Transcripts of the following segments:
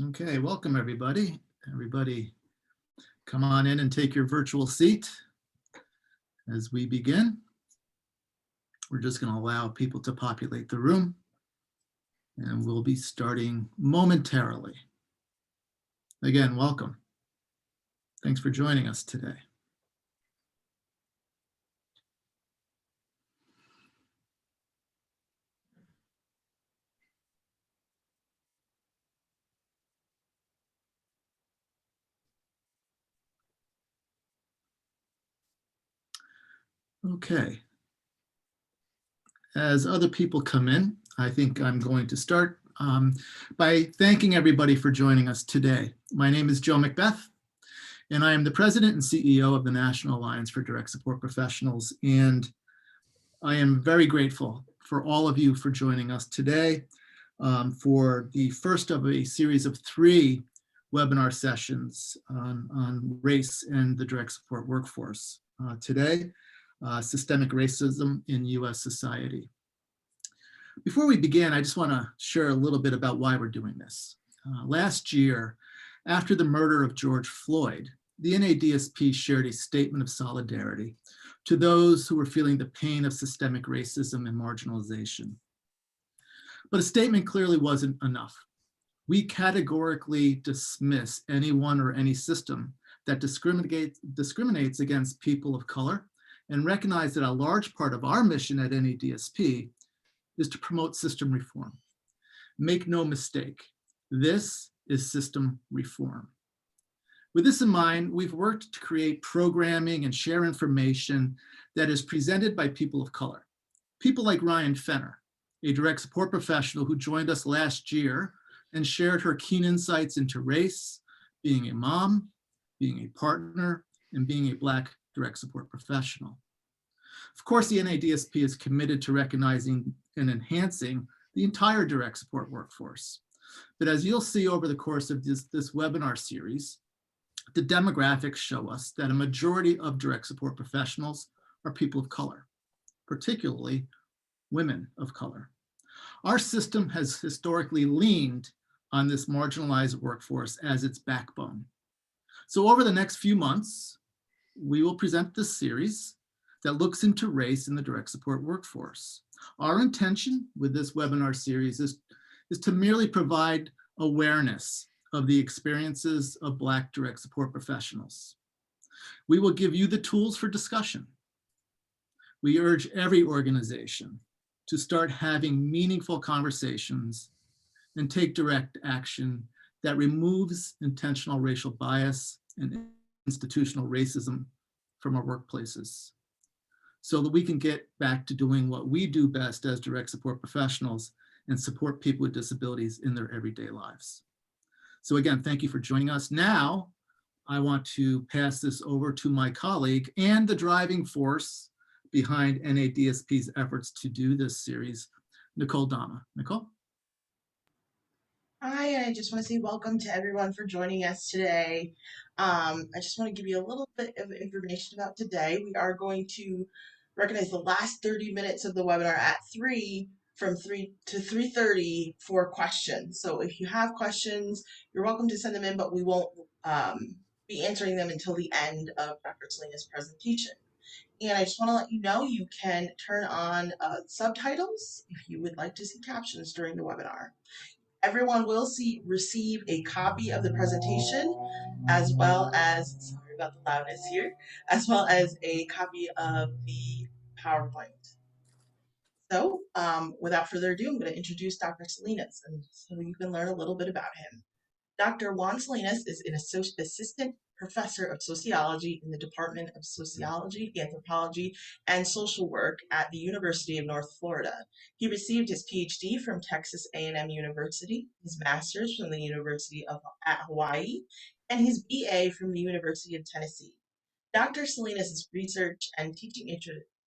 Okay, welcome everybody. Everybody come on in and take your virtual seat as we begin. We're just going to allow people to populate the room and we'll be starting momentarily. Again, welcome. Thanks for joining us today. Okay. As other people come in, I think I'm going to start by thanking everybody for joining us today. My name is Joe Macbeth, and I am the president and CEO of the National Alliance for Direct Support Professionals. And I am very grateful for all of you for joining us today for the first of a series of 3 webinar sessions on race and the direct support workforce. Today, systemic racism in US society. Before we begin, I just want to share a little bit about why we're doing this. Last year, after the murder of George Floyd, the NADSP shared a statement of solidarity to those who were feeling the pain of systemic racism and marginalization. But a statement clearly wasn't enough. We categorically dismiss anyone or any system that discriminates against people of color and recognize that a large part of our mission at NADSP is to promote system reform. Make no mistake, this is system reform. With this in mind, we've worked to create programming and share information that is presented by people of color. People like Ryan Fenner, a direct support professional who joined us last year and shared her keen insights into race, being a mom, being a partner, and being a Black direct support professional. Of course, the NADSP is committed to recognizing and enhancing the entire direct support workforce. But as you'll see over the course of this webinar series, the demographics show us that a majority of direct support professionals are people of color, particularly women of color. Our system has historically leaned on this marginalized workforce as its backbone. So over the next few months, we will present this series that looks into race in the direct support workforce. Our intention with this webinar series is to merely provide awareness of the experiences of Black direct support professionals. We will give you the tools for discussion. We urge every organization to start having meaningful conversations and take direct action that removes intentional racial bias and institutional racism from our workplaces, so that we can get back to doing what we do best as direct support professionals and support people with disabilities in their everyday lives. So again, thank you for joining us. Now, I want to pass this over to my colleague and the driving force behind NADSP's efforts to do this series, Nicole Dama. Nicole? Hi, and I just want to say welcome to everyone for joining us today. I just want to give you a little bit of information about today. We are going to recognize the last 30 minutes of the webinar at 3, from 3 to 3:30 for questions. So if you have questions, you're welcome to send them in, but we won't be answering them until the end of Dr. Salinas' presentation. And I just want to let you know you can turn on subtitles if you would like to see captions during the webinar. Everyone will receive a copy of the presentation, as well as, sorry about the loudness here, as well as a copy of the PowerPoint. So without further ado, I'm going to introduce Dr. Salinas, and so you can learn a little bit about him. Dr. Juan Salinas is an assistant professor of sociology in the Department of Sociology, Anthropology, and Social Work at the University of North Florida. He received his PhD from Texas A&M University, his master's from the University of Hawaii, and his BA from the University of Tennessee. Dr. Salinas' research and teaching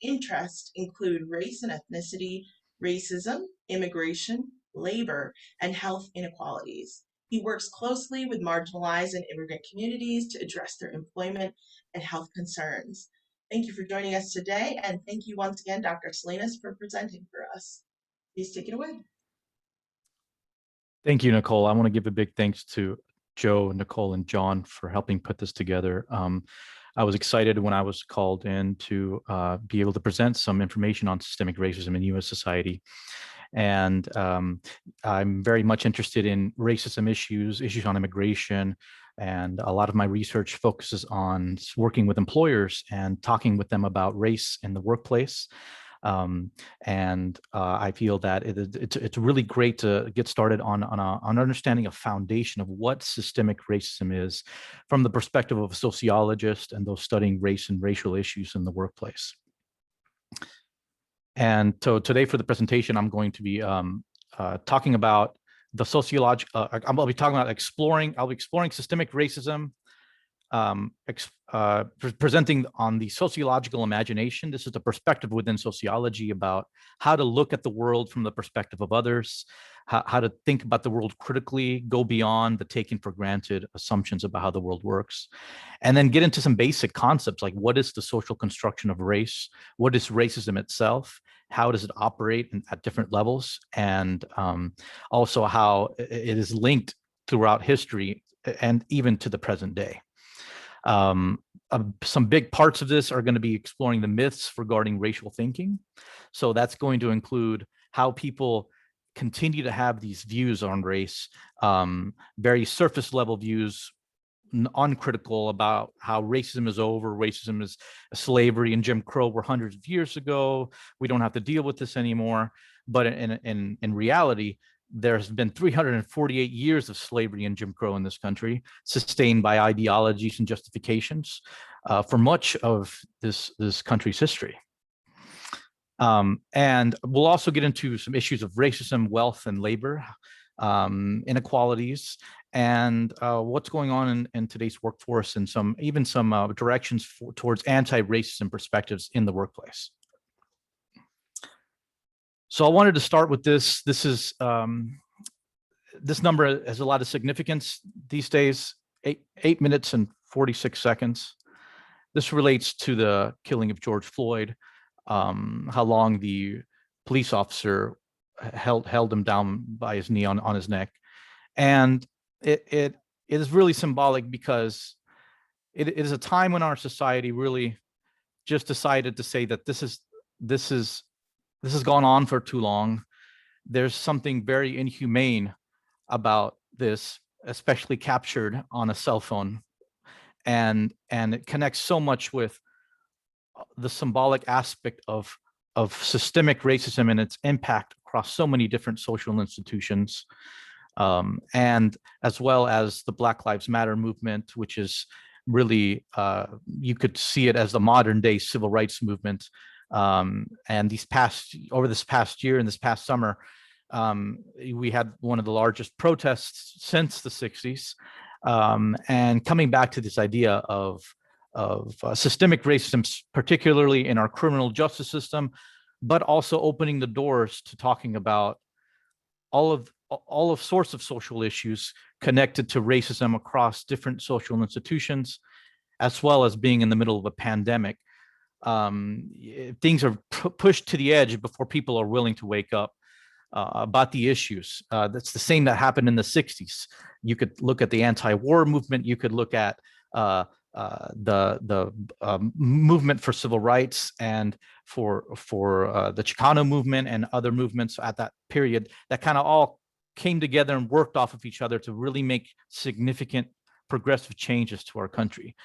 interests include race and ethnicity, racism, immigration, labor, and health inequalities. He works closely with marginalized and immigrant communities to address their employment and health concerns. Thank you for joining us today, and thank you once again, Dr. Salinas, for presenting for us. Please take it away. Thank you, Nicole. I want to give a big thanks to Joe, Nicole, and John for helping put this together. I was excited when I was called in to be able to present some information on systemic racism in U.S. society. And I'm very much interested in racism issues on immigration. And a lot of my research focuses on working with employers and talking with them about race in the workplace. I feel that it's really great to get started on an understanding of foundation of what systemic racism is from the perspective of a sociologist and those studying race and racial issues in the workplace. And so today for the presentation, I'm going to be talking about the sociological, I'll be talking about I'll be exploring systemic racism, presenting on the sociological imagination. This is a perspective within sociology about how to look at the world from the perspective of others, how to think about the world critically, go beyond the taken for granted assumptions about how the world works, and then get into some basic concepts like what is the social construction of race, what is racism itself, how does it operate at different levels, and also how it is linked throughout history and even to the present day. Some big parts of this are going to be exploring the myths regarding racial thinking. So that's going to include how people continue to have these views on race, very surface level views, uncritical about how racism is over, racism is slavery and Jim Crow were hundreds of years ago. We don't have to deal with this anymore. But in reality, there's been 348 years of slavery and Jim Crow in this country, sustained by ideologies and justifications for much of this country's history. And we'll also get into some issues of racism, wealth, and labor, inequalities, and what's going on in today's workforce, and some directions towards anti-racism perspectives in the workplace. So I wanted to start with this. This is this number has a lot of significance these days. 8 minutes and 46 seconds. This relates to the killing of George Floyd. How long the police officer held him down by his knee on his neck, and it is really symbolic because it is a time when our society really just decided to say that this has gone on for too long. There's something very inhumane about this, especially captured on a cell phone, and it connects so much with the symbolic aspect of systemic racism and its impact across so many different social institutions, and as well as the Black Lives Matter movement, which is really you could see it as the modern day civil rights movement. And over this past year and this past summer, we had one of the largest protests since the 60s, and coming back to this idea of systemic racism, particularly in our criminal justice system, but also opening the doors to talking about all of sorts of social issues connected to racism across different social institutions, as well as being in the middle of a pandemic. Things are pushed to the edge before people are willing to wake up about the issues. That's the same that happened in the 60s. You could look at the anti-war movement. You could look at the movement for civil rights and for the Chicano movement and other movements at that period that kind of all came together and worked off of each other to really make significant progressive changes to our country.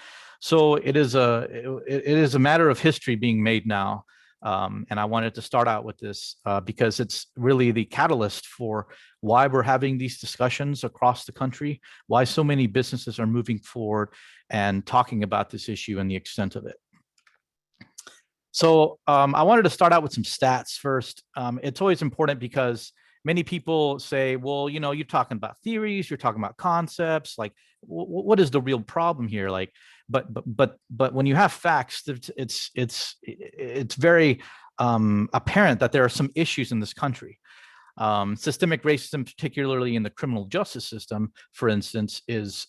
So it is a matter of history being made now. And I wanted to start out with this because it's really the catalyst for why we're having these discussions across the country, why so many businesses are moving forward and talking about this issue and the extent of it. So I wanted to start out with some stats first. It's always important because many people say, well, you know, you're talking about theories, you're talking about concepts, like what is the real problem here? Like, but when you have facts, it's very apparent that there are some issues in this country. Systemic racism, particularly in the criminal justice system, for instance, is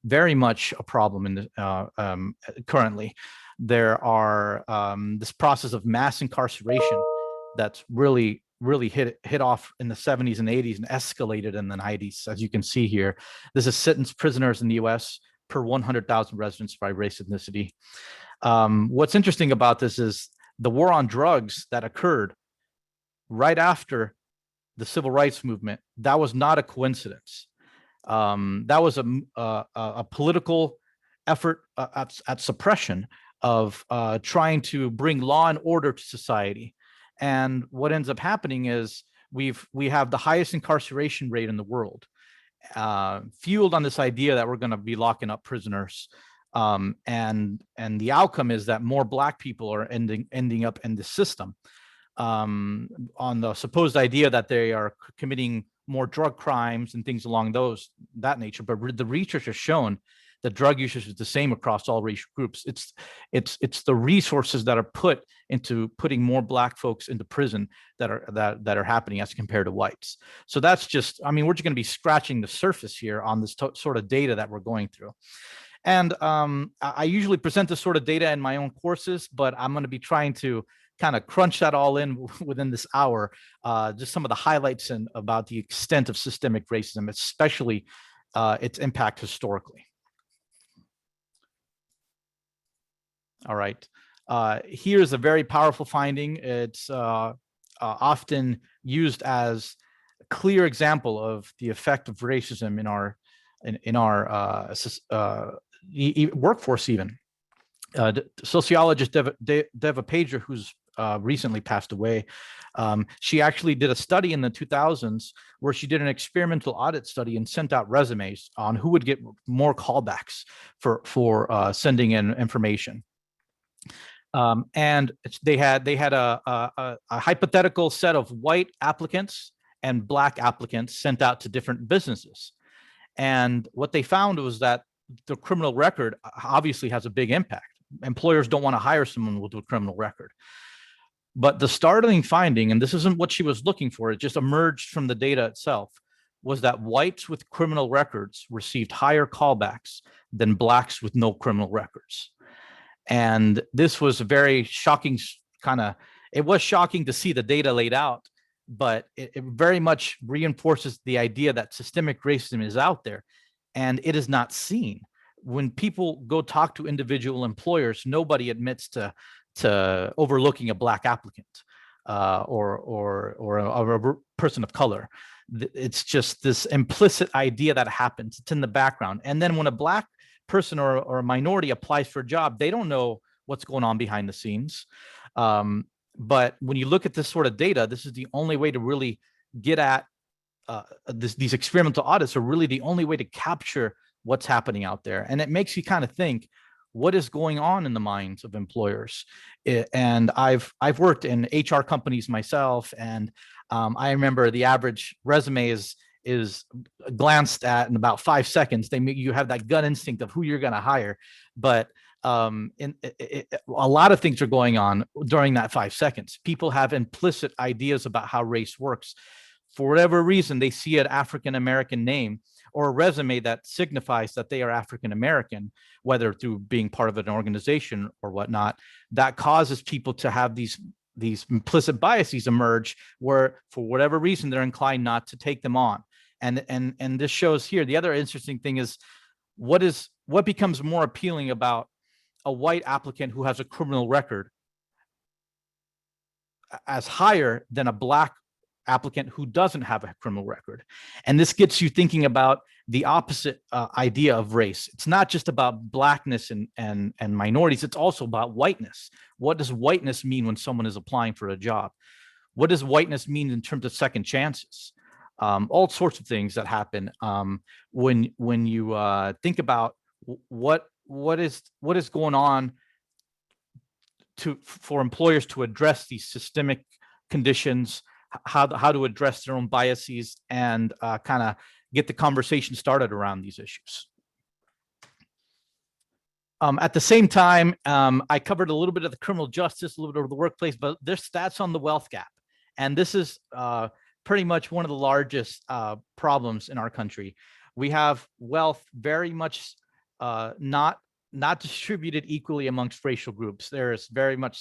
very much a problem in the, currently. There are this process of mass incarceration that's really really hit off in the 70s and 80s and escalated in the 90s. As you can see here, this is sentenced prisoners in the US per 100,000 residents by race ethnicity. What's interesting about this is the war on drugs that occurred right after the civil rights movement. That was not a coincidence. That was a political effort at suppression of trying to bring law and order to society. And what ends up happening is we have the highest incarceration rate in the world, fueled on this idea that we're going to be locking up prisoners. And the outcome is that more Black people are ending up in the system, on the supposed idea that they are committing more drug crimes and things along that nature. But the research has shown that drug usage is the same across all racial groups. It's the resources that are put into putting more Black folks into prison that are happening as compared to whites. So that's just, I mean, we're just going to be scratching the surface here on this sort of data that we're going through. And I usually present this sort of data in my own courses, but I'm going to be trying to kind of crunch that all in within this hour, just some of the highlights about the extent of systemic racism, especially its impact historically. All right, here's a very powerful finding. It's often used as a clear example of the effect of racism in our workforce even. Sociologist Deva Pager, who's recently passed away, she actually did a study in the 2000s where she did an experimental audit study and sent out resumes on who would get more callbacks for sending in information. And they had a hypothetical set of white applicants and Black applicants sent out to different businesses. And what they found was that the criminal record obviously has a big impact. Employers don't want to hire someone with a criminal record. But the startling finding, and this isn't what she was looking for, it just emerged from the data itself, was that whites with criminal records received higher callbacks than Blacks with no criminal records. And this was a very shocking it was shocking to see the data laid out, but it very much reinforces the idea that systemic racism is out there and it is not seen. When people go talk to individual employers, nobody admits to overlooking a Black applicant or a person of color. It's just this implicit idea that happens. It's in the background. And then when a Black person or a minority applies for a job, they don't know what's going on behind the scenes. But when you look at this sort of data, this is the only way to really get at these experimental audits are really the only way to capture what's happening out there. And it makes you kind of think, what is going on in the minds of employers? And I've worked in HR companies myself, and I remember the average resume is glanced at in about 5 seconds. You have that gut instinct of who you're going to hire, but a lot of things are going on during that 5 seconds. People have implicit ideas about how race works. For whatever reason, they see an African-American name or a resume that signifies that they are African-American, whether through being part of an organization or whatnot. That causes people to have these implicit biases emerge where, for whatever reason, they're inclined not to take them on. And this shows here. The other interesting thing is what becomes more appealing about a white applicant who has a criminal record as higher than a Black applicant who doesn't have a criminal record. And this gets you thinking about the opposite idea of race. It's not just about Blackness and minorities, it's also about whiteness. What does whiteness mean when someone is applying for a job? What does whiteness mean in terms of second chances? All sorts of things that happen when you think about what is going on for employers to address these systemic conditions, how to address their own biases, and kind of get the conversation started around these issues. At the same time, I covered a little bit of the criminal justice, a little bit of the workplace, but there's stats on the wealth gap. And this is pretty much one of the largest problems in our country. We have wealth very much not distributed equally amongst racial groups. There is very much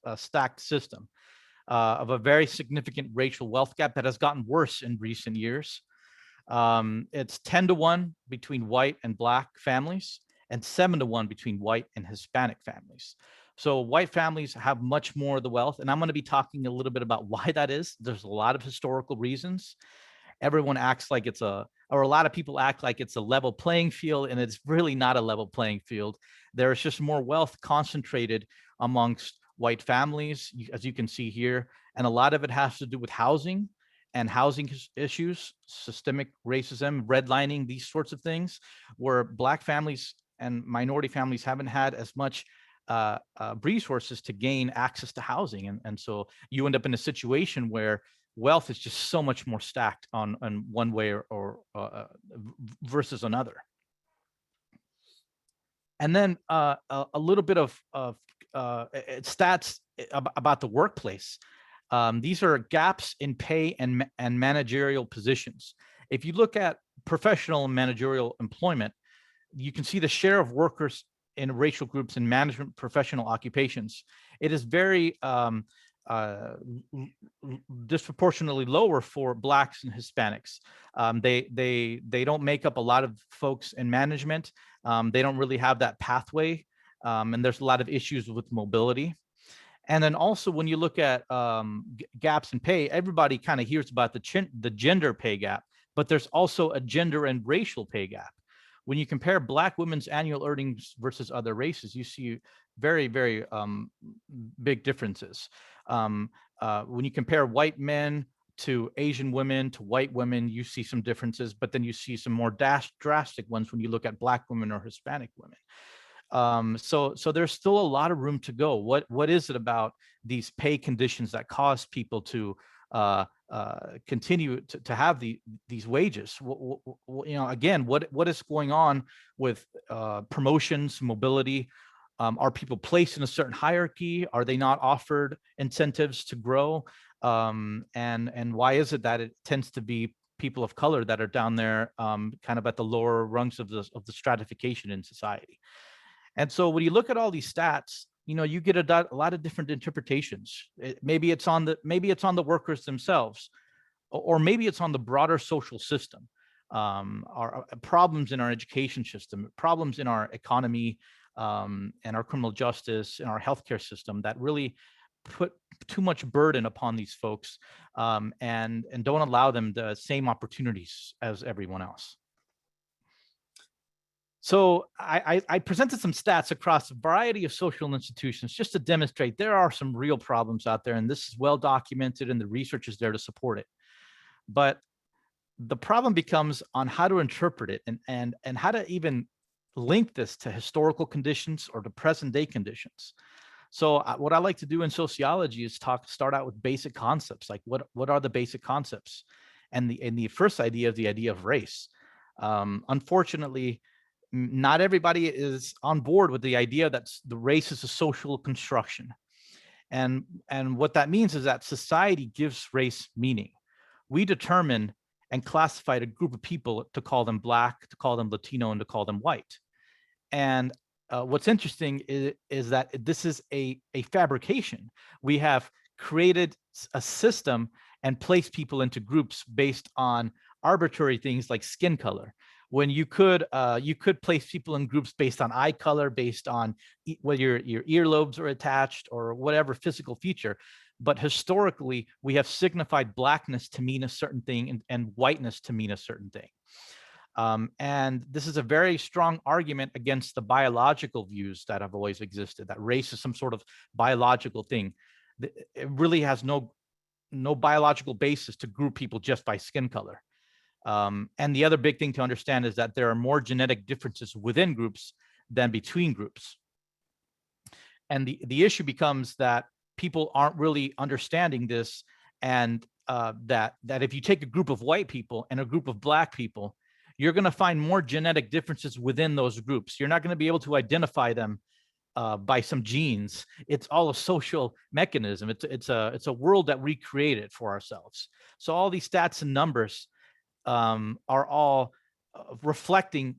a stacked system. of a very significant racial wealth gap that has gotten worse in recent years. It's 10-to-1 between white and black families and 7-to-1 between white and Hispanic families. So white families have much more of the wealth, and I'm going to be talking a little bit about why that is. There's a lot of historical reasons. Everyone acts like a lot of people act like it's a level playing field, and it's really not a level playing field. There's just more wealth concentrated amongst white families, as you can see here, and a lot of it has to do with housing and housing issues, systemic racism, redlining, these sorts of things, where black families and minority families haven't had as much resources to gain access to housing. And so you end up in a situation where wealth is just so much more stacked on one way or versus another. And then a little bit of stats about the workplace. These are gaps in pay and managerial positions. If you look at professional and managerial employment, you can see the share of workers in racial groups in management professional occupations. It is very disproportionately lower for Blacks and Hispanics. They don't make up a lot of folks in management. They don't really have that pathway, and there's a lot of issues with mobility. And then also when you look at gaps in pay, everybody kind of hears about the gender pay gap, but there's also a gender and racial pay gap. When you compare Black women's annual earnings versus other races, you see very, very big differences. When you compare white men to Asian women to white women, you see some differences, but then you see some more drastic ones when you look at Black women or Hispanic women. So there's still a lot of room to go. What is it about these pay conditions that cause people to continue to have these wages? Again, what is going on with promotions, mobility? Are people placed in a certain hierarchy? Are they not offered incentives to grow? And why is it that it tends to be people of color that are down there, kind of at the lower rungs of the stratification in society? And so when you look at all these stats, you get a lot of different interpretations. Maybe it's on the workers themselves, or maybe it's on the broader social system. Our problems in our education system, problems in our economy, and our criminal justice and our healthcare system that really put too much burden upon these folks, and don't allow them the same opportunities as everyone else. So I presented some stats across a variety of social institutions just to demonstrate there are some real problems out there, and this is well documented and the research is there to support it. But the problem becomes on how to interpret it and how to even link this to historical conditions or to present day conditions. So what I like to do in sociology is start out with basic concepts, like what are the basic concepts? And the first idea is the idea of race. Unfortunately, not everybody is on board with the idea that the race is a social construction. And what that means is that society gives race meaning. We determine and classify a group of people to call them Black, to call them Latino, and to call them white. And what's interesting is that this is a fabrication. We have created a system and placed people into groups based on arbitrary things like skin color, when you could place people in groups based on eye color, based on whether your earlobes are attached or whatever physical feature. But historically, we have signified Blackness to mean a certain thing and whiteness to mean a certain thing. And this is a very strong argument against the biological views that have always existed, that race is some sort of biological thing. It really has no biological basis to group people just by skin color. And the other big thing to understand is that there are more genetic differences within groups than between groups. And the issue becomes that people aren't really understanding this, and that if you take a group of white people and a group of Black people, you're going to find more genetic differences within those groups. You're not going to be able to identify them by some genes. It's all a social mechanism. It's a world that we created for ourselves. So all these stats and numbers are all reflecting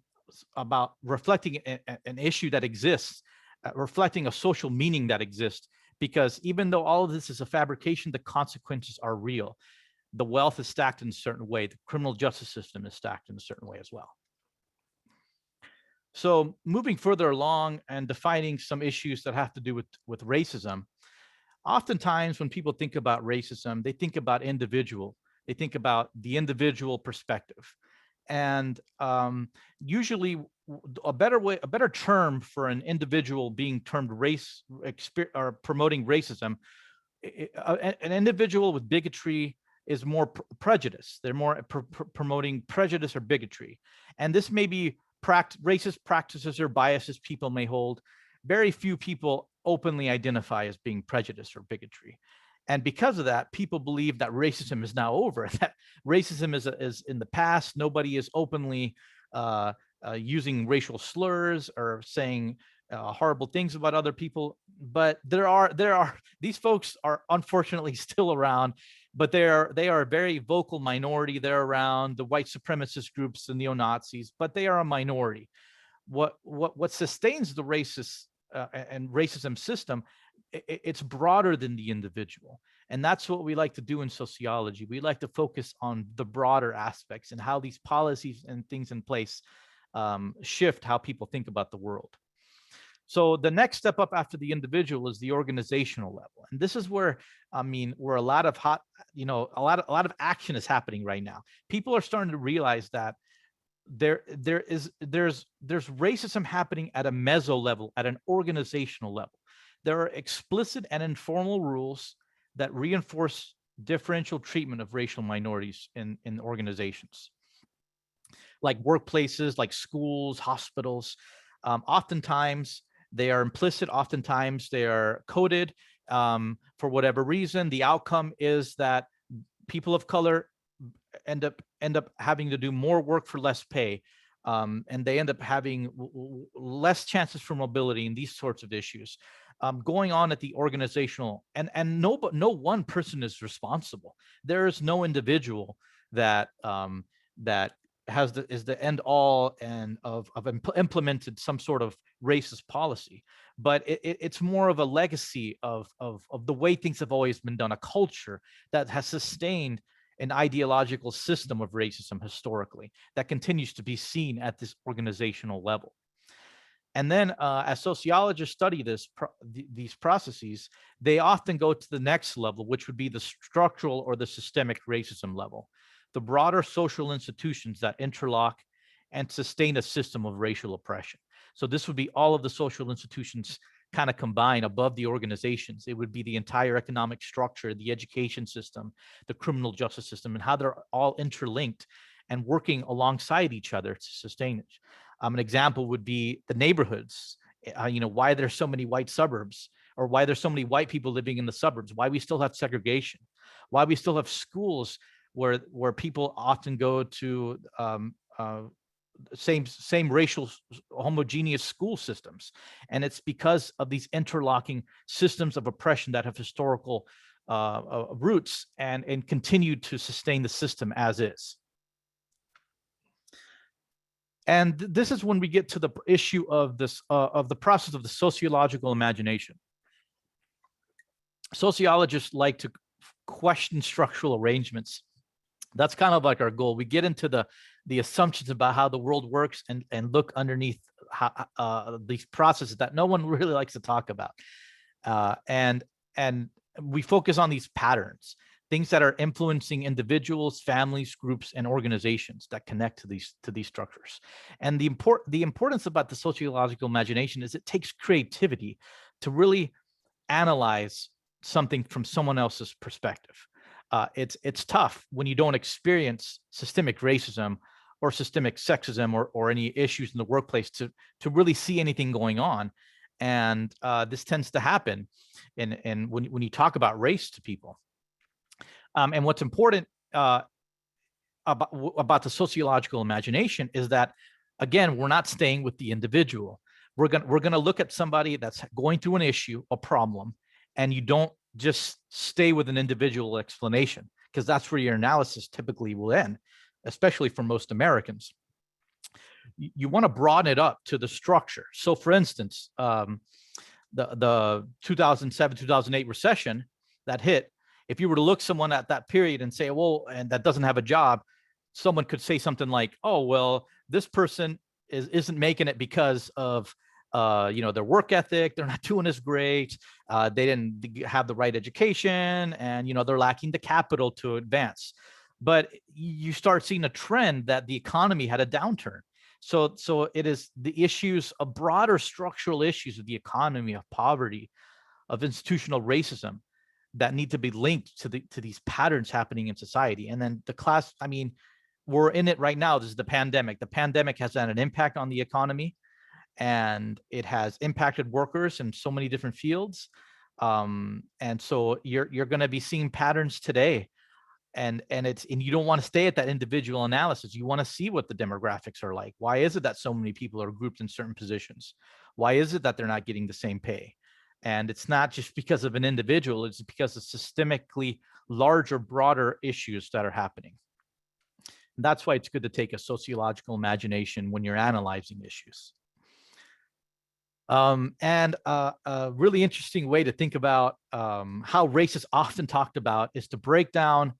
an issue that exists, reflecting a social meaning that exists, because even though all of this is a fabrication, the consequences are real. The wealth is stacked in a certain way. The criminal justice system is stacked in a certain way as well. So moving further along and defining some issues that have to do with racism, oftentimes when people think about racism, they think about individual. They think about the individual perspective. And usually a better term for an individual being termed race or promoting racism, an individual with bigotry is more prejudice. They're more promoting prejudice or bigotry. And this may be racist practices or biases people may hold. Very few people openly identify as being prejudice or bigotry. And because of that, people believe that racism is now over, that racism is in the past. Nobody is openly using racial slurs or saying horrible things about other people. But these folks are unfortunately still around, but they are a very vocal minority. They're around the white supremacist groups, the neo-Nazis, but they are a minority. What sustains the racist and racism system, it's broader than the individual. And that's what we like to do in sociology. We like to focus on the broader aspects and how these policies and things in place shift how people think about the world. So the next step up after the individual is the organizational level. And this is where, where a lot of a lot of action is happening right now. People are starting to realize that there's racism happening at a meso level, at an organizational level. There are explicit and informal rules that reinforce differential treatment of racial minorities in organizations, like workplaces, like schools, hospitals. Oftentimes they are implicit, oftentimes they are coded for whatever reason. The outcome is that people of color end up having to do more work for less pay, and they end up having less chances for mobility and these sorts of issues going on at the organizational. And no one person is responsible. There is no individual that is the end all and of implemented some sort of racist policy, but it's more of a legacy of the way things have always been done, a culture that has sustained an ideological system of racism historically that continues to be seen at this organizational level. And then as sociologists study these processes, they often go to the next level, which would be the structural or the systemic racism level, the broader social institutions that interlock and sustain a system of racial oppression. So this would be all of the social institutions kind of combined above the organizations. It would be the entire economic structure, the education system, the criminal justice system, and how they're all interlinked and working alongside each other to sustain it. An example would be the neighborhoods, why there's so many white suburbs, or why there's so many white people living in the suburbs, why we still have segregation, why we still have schools where people often go to same racial homogeneous school systems. And it's because of these interlocking systems of oppression that have historical roots and continue to sustain the system as is. And this is when we get to the issue of the process of the sociological imagination. Sociologists like to question structural arrangements. That's kind of like our goal. We get into the assumptions about how the world works and look underneath these processes that no one really likes to talk about. And we focus on these patterns, things that are influencing individuals, families, groups, and organizations that connect to these structures. And the importance about the sociological imagination is it takes creativity to really analyze something from someone else's perspective. It's tough when you don't experience systemic racism or systemic sexism or any issues in the workplace to really see anything going on. And this tends to happen when you talk about race to people. And what's important about the sociological imagination is that, again, we're not staying with the individual. We're gonna look at somebody that's going through an issue, a problem, and you don't just stay with an individual explanation, because that's where your analysis typically will end, especially for most Americans. You want to broaden it up to the structure. So for instance, the 2007, 2008 recession that hit, if you were to look someone at that period and say, well, and that doesn't have a job, someone could say something like, oh, well, this person isn't making it because of their work ethic. They're not doing as great. They didn't have the right education, and they're lacking the capital to advance. But you start seeing a trend that the economy had a downturn. So it is the issues of broader structural issues of the economy, of poverty, of institutional racism that need to be linked to these patterns happening in society. And then the class, I mean, we're in it right now. This is the pandemic. The pandemic has had an impact on the economy, and it has impacted workers in so many different fields. And so you're going to be seeing patterns today, and you don't want to stay at that individual analysis. You want to see what the demographics are like. Why is it that so many people are grouped in certain positions? Why is it that they're not getting the same pay? And it's not just because of an individual, it's because of systemically larger, broader issues that are happening. And that's why it's good to take a sociological imagination when you're analyzing issues. And a really interesting way to think about how race is often talked about is to break down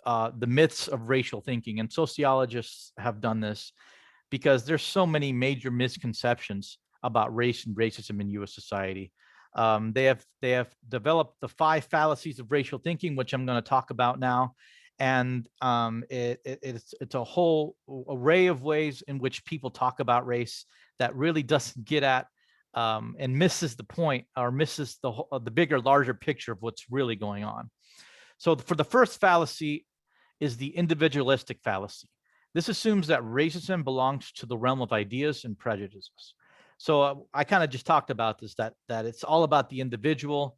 the myths of racial thinking. And sociologists have done this because there's so many major misconceptions about race and racism in U.S. society. They have developed the 5 fallacies of racial thinking, which I'm going to talk about now. And it's a whole array of ways in which people talk about race that really doesn't get at and misses the point, or misses the bigger, larger picture of what's really going on. So for the first fallacy is the individualistic fallacy. This assumes that racism belongs to the realm of ideas and prejudices. So I kind of just talked about this, that it's all about the individual,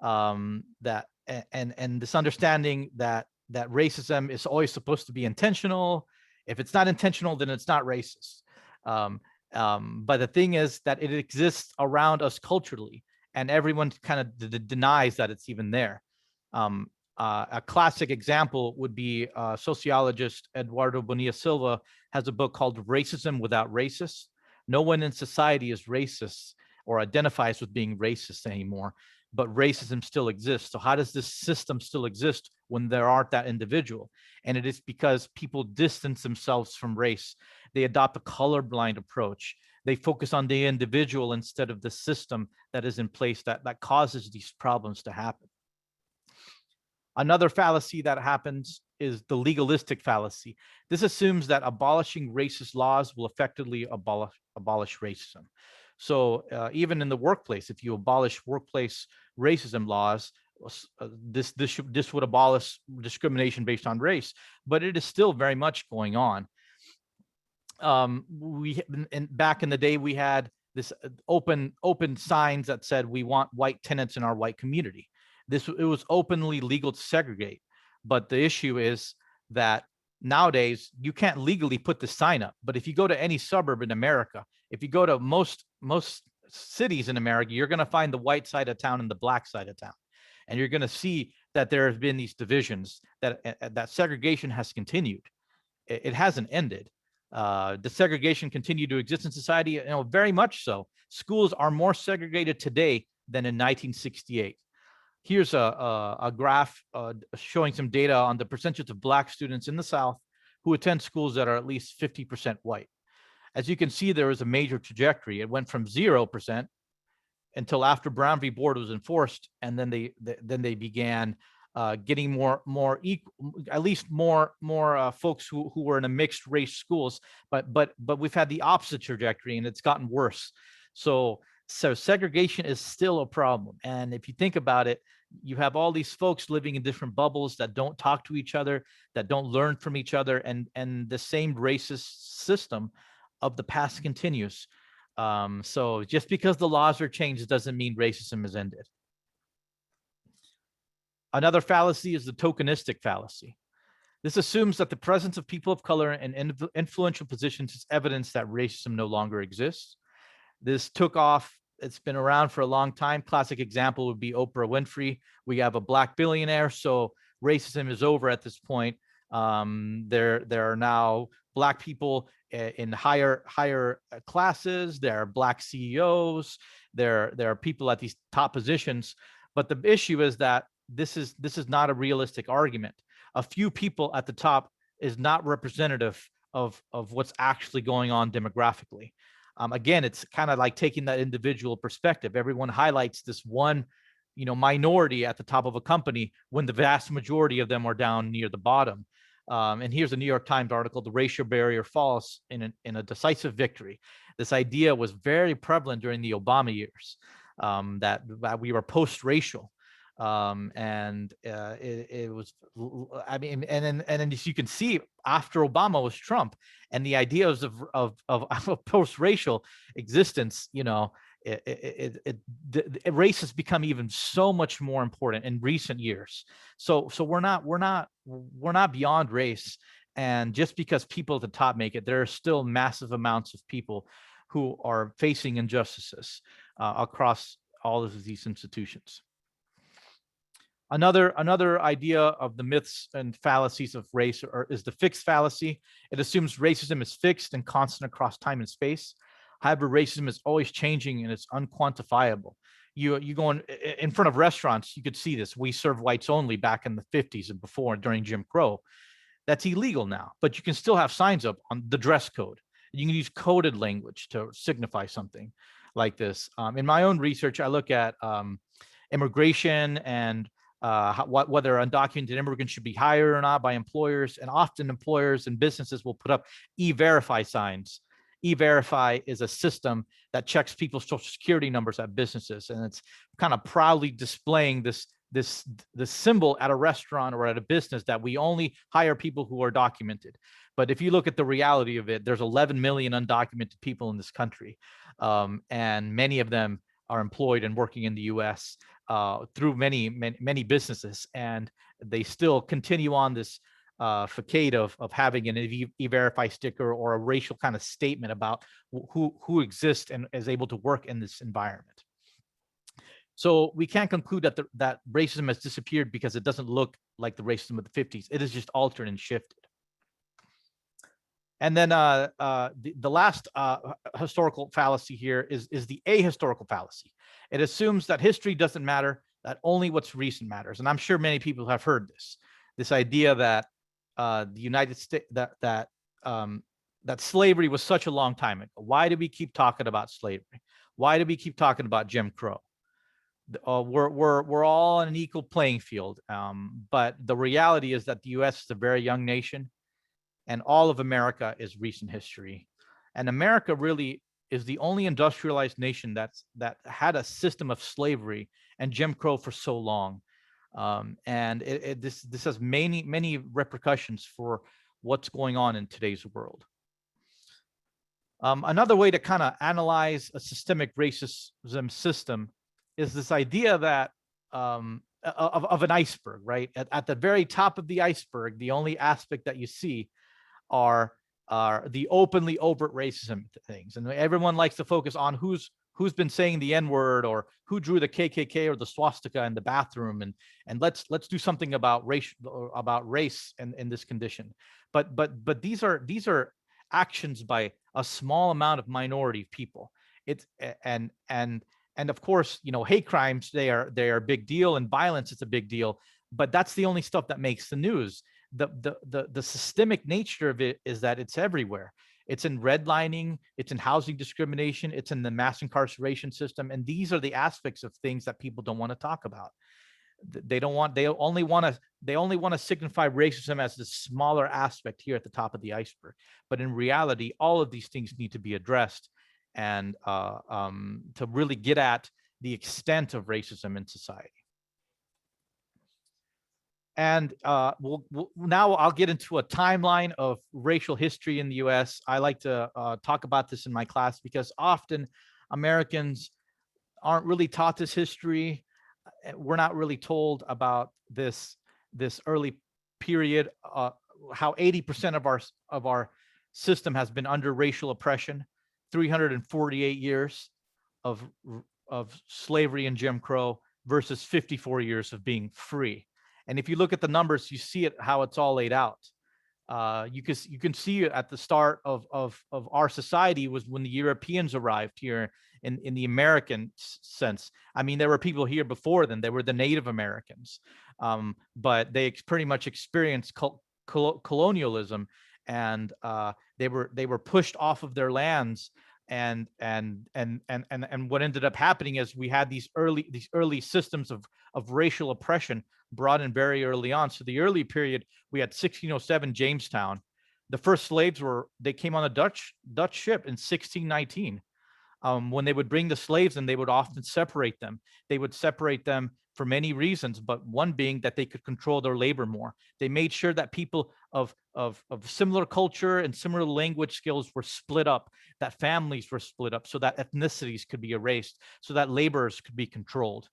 that and this understanding that racism is always supposed to be intentional. If it's not intentional, then it's not racist. But the thing is that it exists around us culturally, and everyone kind of denies that it's even there. A classic example would be sociologist Eduardo Bonilla Silva has a book called Racism Without Racists. No one in society is racist or identifies with being racist anymore, but racism still exists. So how does this system still exist when there aren't that individual? And it is because people distance themselves from race. They adopt a colorblind approach. They focus on the individual instead of the system that is in place that causes these problems to happen. Another fallacy that happens is the legalistic fallacy. This assumes that abolishing racist laws will effectively abolish racism. So even in the workplace, if you abolish workplace racism laws, this would abolish discrimination based on race, but it is still very much going on. Back in the day, we had this open signs that said we want white tenants in our white community. It was openly legal to segregate, but the issue is that nowadays you can't legally put the sign up. But if you go to any suburb in America, if you go to most cities in America, you're going to find the white side of town and the black side of town, and you're going to see that there have been these divisions, that segregation has continued. It hasn't ended. The segregation continued to exist in society, very much so. Schools are more segregated today than in 1968. Here's a graph showing some data on the percentage of Black students in the South who attend schools that are at least 50% white. As you can see, there is a major trajectory. It went from 0% until after Brown v. Board was enforced, and then they began getting more equal, at least more folks who were in a mixed race schools. But we've had the opposite trajectory, and it's gotten worse. So segregation is still a problem. And if you think about it, you have all these folks living in different bubbles that don't talk to each other, that don't learn from each other, and the same racist system of the past continues. So just because the laws are changed doesn't mean racism is ended. Another fallacy is the tokenistic fallacy. This assumes that the presence of people of color in influential positions is evidence that racism no longer exists. This took off. It's been around for a long time. Classic example would be Oprah Winfrey. We have a Black billionaire, so racism is over at this point. There are now Black people in higher classes. There are Black CEOs. There are people at these top positions, but the issue is that this is not a realistic argument. A few people at the top is not representative of what's actually going on demographically. Again, it's kind of like taking that individual perspective. Everyone highlights this one, minority at the top of a company when the vast majority of them are down near the bottom. And here's a New York Times article: "The racial barrier falls in a decisive victory." This idea was very prevalent during the Obama years, that we were post-racial. It was, I mean, and then as you can see, after Obama was Trump, and the ideas of post-racial existence, race has become even so much more important in recent years. So we're not beyond race. And just because people at the top make it, there are still massive amounts of people who are facing injustices across all of these institutions. Another idea of the myths and fallacies of race is the fixed fallacy. It assumes racism is fixed and constant across time and space. However, racism is always changing and it's unquantifiable. You go in front of restaurants, you could see this. "We serve whites only" back in the 50s and before, during Jim Crow. That's illegal now, but you can still have signs up on the dress code. You can use coded language to signify something like this. In my own research, I look at immigration and whether undocumented immigrants should be hired or not by employers. And often employers and businesses will put up E-Verify signs. E-Verify is a system that checks people's social security numbers at businesses, and it's kind of proudly displaying this symbol at a restaurant or at a business that we only hire people who are documented. But if you look at the reality of it, there's 11 million undocumented people in this country, and many of them are employed and working in the U.S. Through many businesses, and they still continue on this facade of having an E-Verify sticker or a racial kind of statement about who exists and is able to work in this environment. So we can't conclude that racism has disappeared because it doesn't look like the racism of the 50s. It is just altered and shifted. And then the last historical fallacy here is the ahistorical fallacy. It assumes that history doesn't matter, that only what's recent matters. And I'm sure many people have heard this idea that the United States, that slavery was such a long time ago. Why do we keep talking about slavery? Why do we keep talking about Jim Crow? We're all on an equal playing field. But the reality is that the U.S. is a very young nation, and all of America is recent history. And America really is the only industrialized nation that had a system of slavery and Jim Crow for so long. And this has many repercussions for what's going on in today's world. Another way to kind of analyze a systemic racism system is this idea that of an iceberg, right? At the very top of the iceberg, the only aspect that you see are the openly overt racism things, and everyone likes to focus on who's been saying the N-word, or who drew the KKK or the swastika in the bathroom, and let's do something about race in this condition. But these are actions by a small amount of minority people. It's and of course, hate crimes, they are a big deal, and violence is a big deal, but that's the only stuff that makes the news. The systemic nature of it is that it's everywhere. It's in redlining, it's in housing discrimination, it's in the mass incarceration system, and these are the aspects of things that people don't want to talk about. They only want to signify racism as the smaller aspect here at the top of the iceberg. But in reality, all of these things need to be addressed, and to really get at the extent of racism in society. And now I'll get into a timeline of racial history in the U.S. I like to talk about this in my class because often Americans aren't really taught this history. We're not really told about this early period, how 80% of our system has been under racial oppression, 348 years of slavery and Jim Crow versus 54 years of being free. And if you look at the numbers, you see how it's all laid out. You can see at the start of our society was when the Europeans arrived here in the American sense. I mean, there were people here before them. They were the Native Americans, but they pretty much experienced colonialism, and they were pushed off of their lands. And what ended up happening is we had these early systems of racial oppression brought in very early on. So the early period, we had 1607 Jamestown. The first slaves they came on a Dutch ship in 1619. When they would bring the slaves in, they would often separate them. They would separate them for many reasons, but one being that they could control their labor more. They made sure that people of similar culture and similar language skills were split up, that families were split up, so that ethnicities could be erased, so that laborers could be controlled.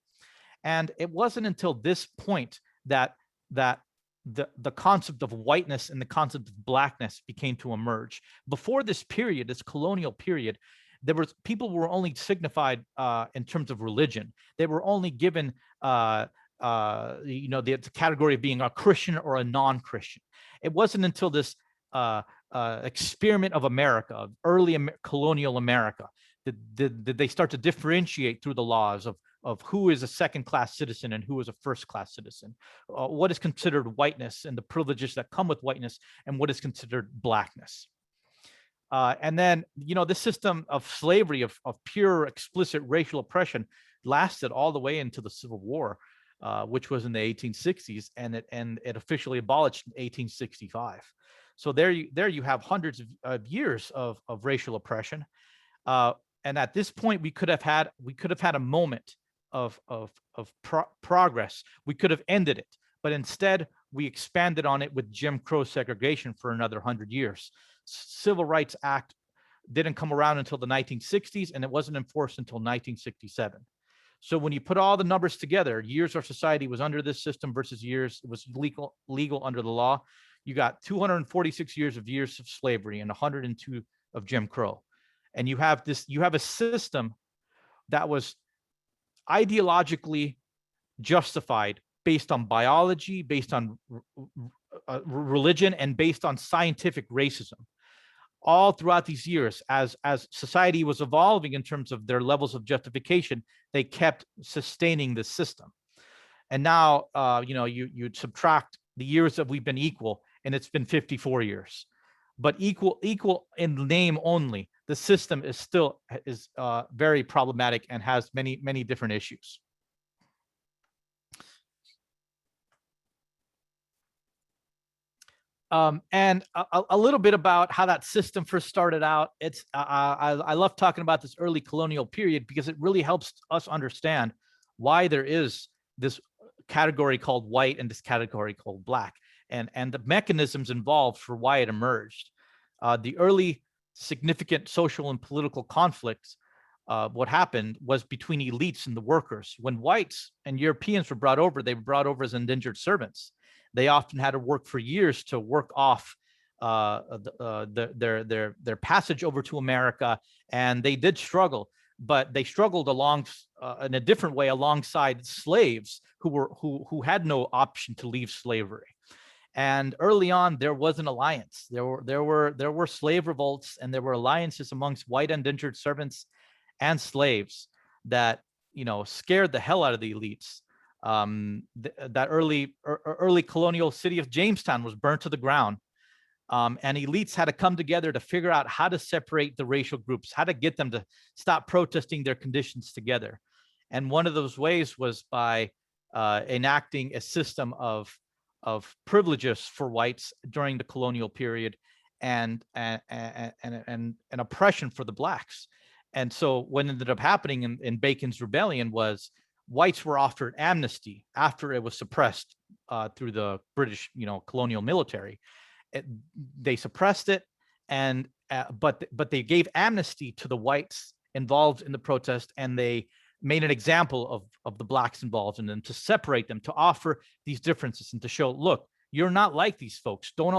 And it wasn't until this point that the concept of whiteness and the concept of blackness began to emerge. Before this period, this colonial period, people were only signified in terms of religion. They were only given the category of being a Christian or a non-Christian. It wasn't until this experiment of America, of early colonial America, did they start to differentiate through the laws of who is a second-class citizen and who is a first-class citizen, what is considered whiteness and the privileges that come with whiteness, and what is considered blackness. And then, this system of slavery, of pure explicit racial oppression, lasted all the way into the Civil War, which was in the 1860s, and it officially abolished in 1865. So there you have hundreds of years of racial oppression. And at this point, we could have had a moment of progress. We could have ended it, but instead we expanded on it with Jim Crow segregation for another 100 years. Civil Rights Act didn't come around until the 1960s, and it wasn't enforced until 1967. So when you put all the numbers together, years our society was under this system versus years it was legal under the law, you got 246 years of slavery and 102 of Jim Crow. And you have a system that was ideologically justified based on biology, based on religion, and based on scientific racism. All throughout these years, as society was evolving in terms of their levels of justification, they kept sustaining the system. And now, you'd subtract the years that we've been equal, and it's been 54 years. But equal in name only. The system is still very problematic and has many different issues. And a little bit about how that system first started out. I love talking about this early colonial period because it really helps us understand why there is this category called white and this category called black, and the mechanisms involved for why it emerged. The early significant social and political conflicts, what happened was between elites and the workers. When whites and Europeans were brought over, they were brought over as indentured servants. They often had to work for years to work off their passage over to America, and they did struggle, but they struggled along in a different way alongside slaves who had no option to leave slavery. And early on, there was an alliance. There were slave revolts, and there were alliances amongst white indentured servants and slaves that scared the hell out of the elites. That early colonial city of Jamestown was burnt to the ground, and elites had to come together to figure out how to separate the racial groups, how to get them to stop protesting their conditions together. And one of those ways was by enacting a system of privileges for whites during the colonial period, and oppression for the blacks. And so what ended up happening in Bacon's Rebellion was whites were offered amnesty after it was suppressed through the British, colonial military. They suppressed it, but they gave amnesty to the whites involved in the protest, and they made an example of the blacks involved in them to separate them, to offer these differences and to show, look, you're not like these folks. Don't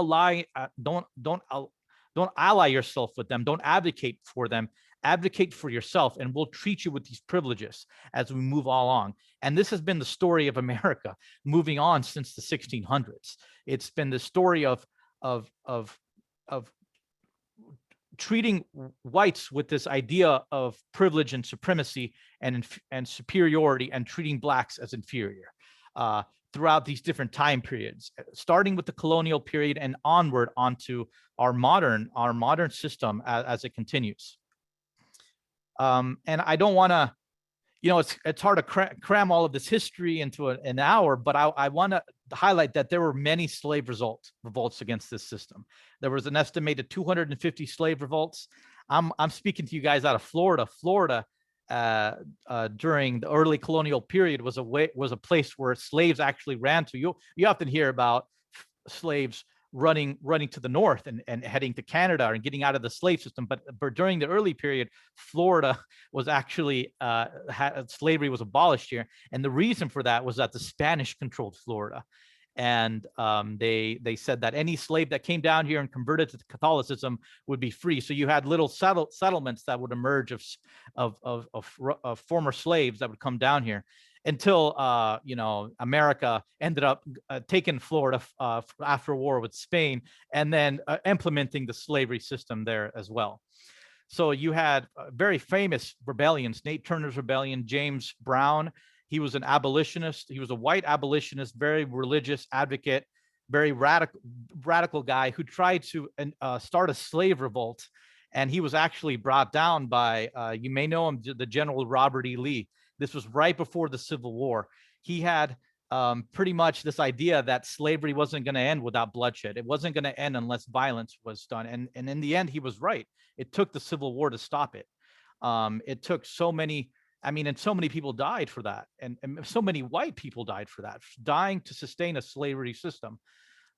ally yourself with them. Don't advocate for them. Advocate for yourself, and we'll treat you with these privileges as we move along. And this has been the story of America moving on since the 1600s. It's been the story of of treating whites with this idea of privilege and supremacy and superiority, and treating blacks as inferior throughout these different time periods, starting with the colonial period and onward onto our modern system as it continues. And I don't want to, it's hard to cram all of this history into an hour, but I want to highlight that there were many slave revolts against this system. There was an estimated 250 slave revolts. I'm speaking to you guys out of Florida. Florida, during the early colonial period, was a place where slaves actually ran to. You often hear about slaves running to the north and heading to Canada and getting out of the slave system. But during the early period, Florida was actually, slavery was abolished here. And the reason for that was that the Spanish controlled Florida. And they said that any slave that came down here and converted to Catholicism would be free. So you had little settlements that would emerge of former slaves that would come down here, until America ended up taking Florida after a war with Spain, and then implementing the slavery system there as well. So you had very famous rebellions: Nate Turner's rebellion, James Brown. He was an abolitionist. He was a white abolitionist, very religious advocate, very radical guy who tried to start a slave revolt. And he was actually brought down by, you may know him, the General Robert E. Lee. This was right before the Civil War. He had pretty much this idea that slavery wasn't going to end without bloodshed. It wasn't going to end unless violence was done. And in the end, he was right. It took the Civil War to stop it. It took so many, and so many people died for that. And so many white people died for that, dying to sustain a slavery system.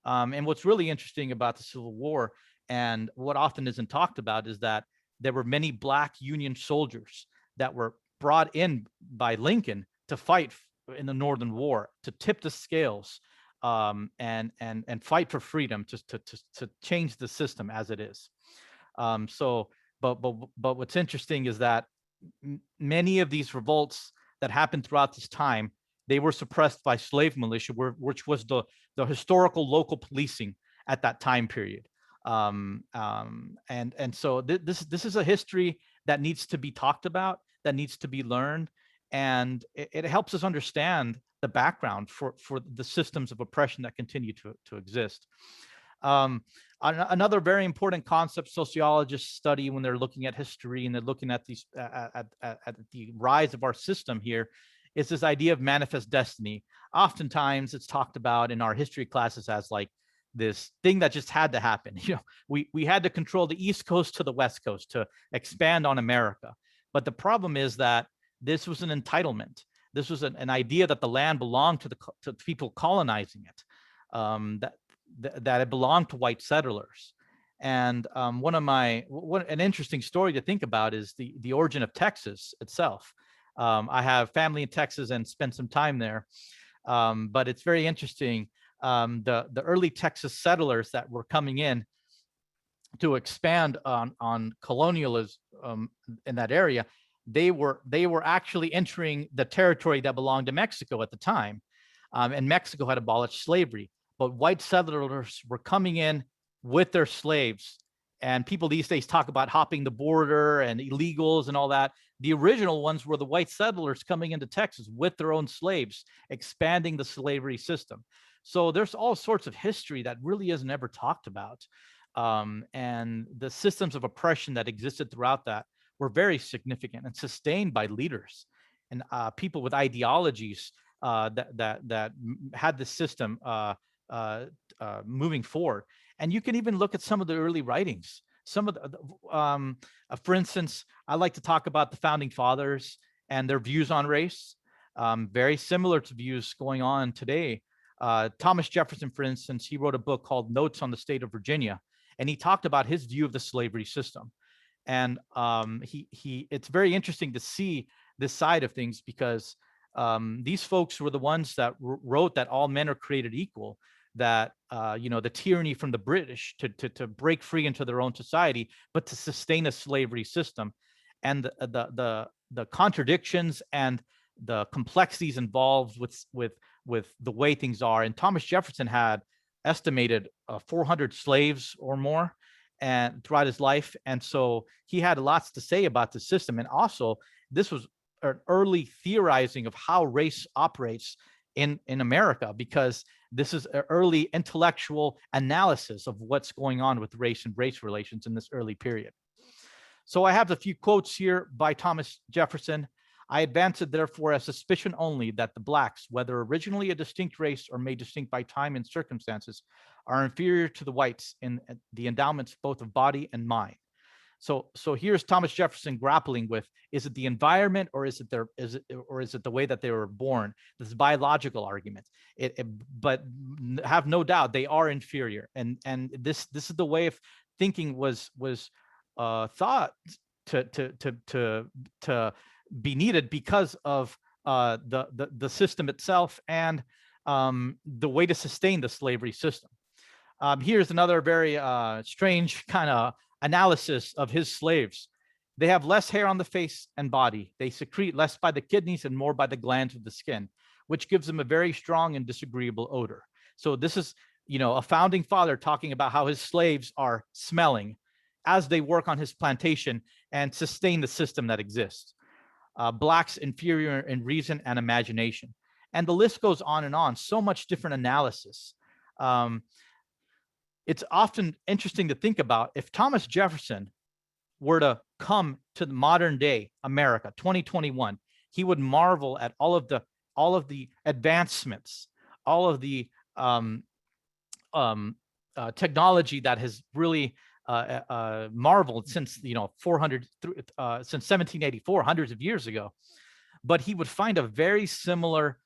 And what's really interesting about the Civil War, and what often isn't talked about, is that there were many Black Union soldiers that were brought in by Lincoln to fight in the Northern War, to tip the scales, and fight for freedom, to change the system as it is. But what's interesting is that many of these revolts that happened throughout this time, they were suppressed by slave militia, which was the historical local policing at that time period. And so this is a history that needs to be talked about, that needs to be learned, and it helps us understand the background for the systems of oppression that continue to exist. Another very important concept sociologists study when they're looking at history and they're looking at these at the rise of our system here is this idea of manifest destiny. Oftentimes it's talked about in our history classes as like this thing that just had to happen. We had to control the East Coast to the West Coast to expand on America. But the problem is that this was an entitlement. This was an idea that the land belonged to the people colonizing it, that it belonged to white settlers. And an interesting story to think about is the origin of Texas itself. I have family in Texas and spent some time there, but it's very interesting. The early Texas settlers that were coming in to expand on colonialism in that area, they were actually entering the territory that belonged to Mexico at the time, and Mexico had abolished slavery. But white settlers were coming in with their slaves, and people these days talk about hopping the border and illegals and all that. The original ones were the white settlers coming into Texas with their own slaves, expanding the slavery system. So there's all sorts of history that really isn't ever talked about. And the systems of oppression that existed throughout that were very significant and sustained by leaders and people with ideologies that had the system moving forward. And you can even look at some of the early writings. Some of the, for instance, I like to talk about the founding fathers and their views on race, very similar to views going on today. Thomas Jefferson, for instance, he wrote a book called Notes on the State of Virginia, and he talked about his view of the slavery system. And it's very interesting to see this side of things, because these folks were the ones that wrote that all men are created equal, that the tyranny from the British to break free into their own society, but to sustain a slavery system, and the contradictions and the complexities involved with the way things are. And Thomas Jefferson had estimated 400 slaves or more and throughout his life. And so he had lots to say about the system. And also, this was an early theorizing of how race operates in America, because this is an early intellectual analysis of what's going on with race and race relations in this early period. So I have a few quotes here by Thomas Jefferson. I advance it, therefore, as suspicion only that the blacks, whether originally a distinct race or made distinct by time and circumstances, are inferior to the whites in the endowments both of body and mind. So here's Thomas Jefferson grappling with: is it the environment, or is it the way that they were born? This biological argument. But have no doubt they are inferior, and this is the way of thinking was thought to be needed because of the system itself and the way to sustain the slavery system. Here's another very strange kind of analysis of his slaves. They have less hair on the face and body. They secrete less by the kidneys and more by the glands of the skin, which gives them a very strong and disagreeable odor. So this is, a founding father talking about how his slaves are smelling as they work on his plantation and sustain the system that exists. Blacks inferior in reason and imagination. And the list goes on and on. So much different analysis. It's often interesting to think about, if Thomas Jefferson were to come to the modern day America, 2021, he would marvel at all of the advancements, all of the technology that has really marveled since 1784, hundreds of years ago. But he would find a very similar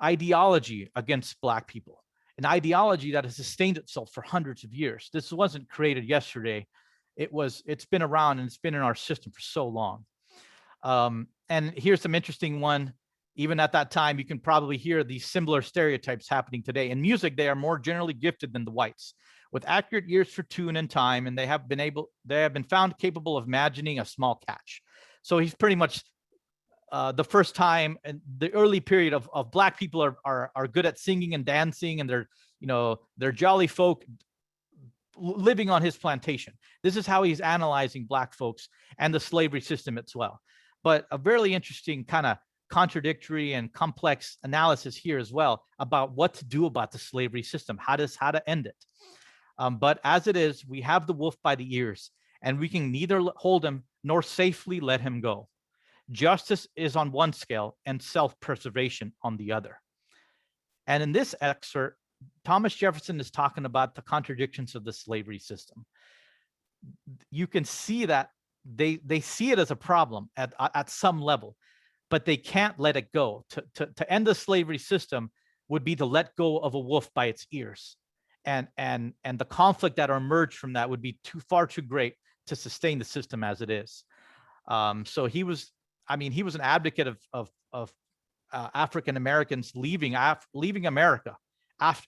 ideology against Black people, an ideology that has sustained itself for hundreds of years. This wasn't created yesterday. It's been around, and it's been in our system for so long. And here's some interesting one. Even at that time, you can probably hear these similar stereotypes happening today. In music, they are more generally gifted than the whites, with accurate ears for tune and time, and they have been found capable of imagining a small catch. So he's pretty much the first time in the early period of Black people are good at singing and dancing, and they're jolly folk living on his plantation. This is how he's analyzing Black folks and the slavery system as well. But a very interesting kind of contradictory and complex analysis here as well about what to do about the slavery system, how to end it. But as it is, we have the wolf by the ears, and we can neither hold him nor safely let him go. Justice is on one scale and self-preservation on the other. And in this excerpt, Thomas Jefferson is talking about the contradictions of the slavery system. You can see that they see it as a problem at some level, but they can't let it go. To end the slavery system would be to let go of a wolf by its ears. And the conflict that emerged from that would be far too great to sustain the system as it is. So he was an advocate of African Americans leaving America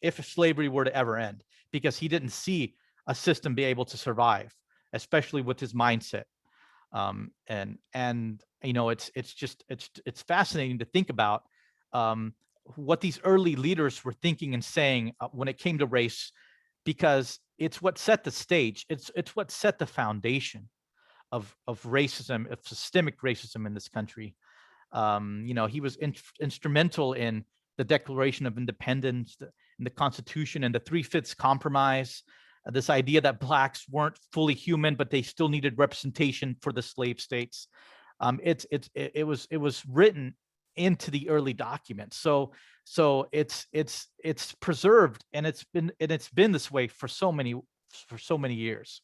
if slavery were to ever end, because he didn't see a system be able to survive, especially with his mindset. It's fascinating to think about what these early leaders were thinking and saying when it came to race, because it's what set the stage. It's what set the foundation of racism, of systemic racism in this country. He was instrumental in the Declaration of Independence, in the Constitution, and the 3/5 Compromise. This idea that Blacks weren't fully human, but they still needed representation for the slave states. It was written into the early documents. So it's preserved, and it's been this way for so many years.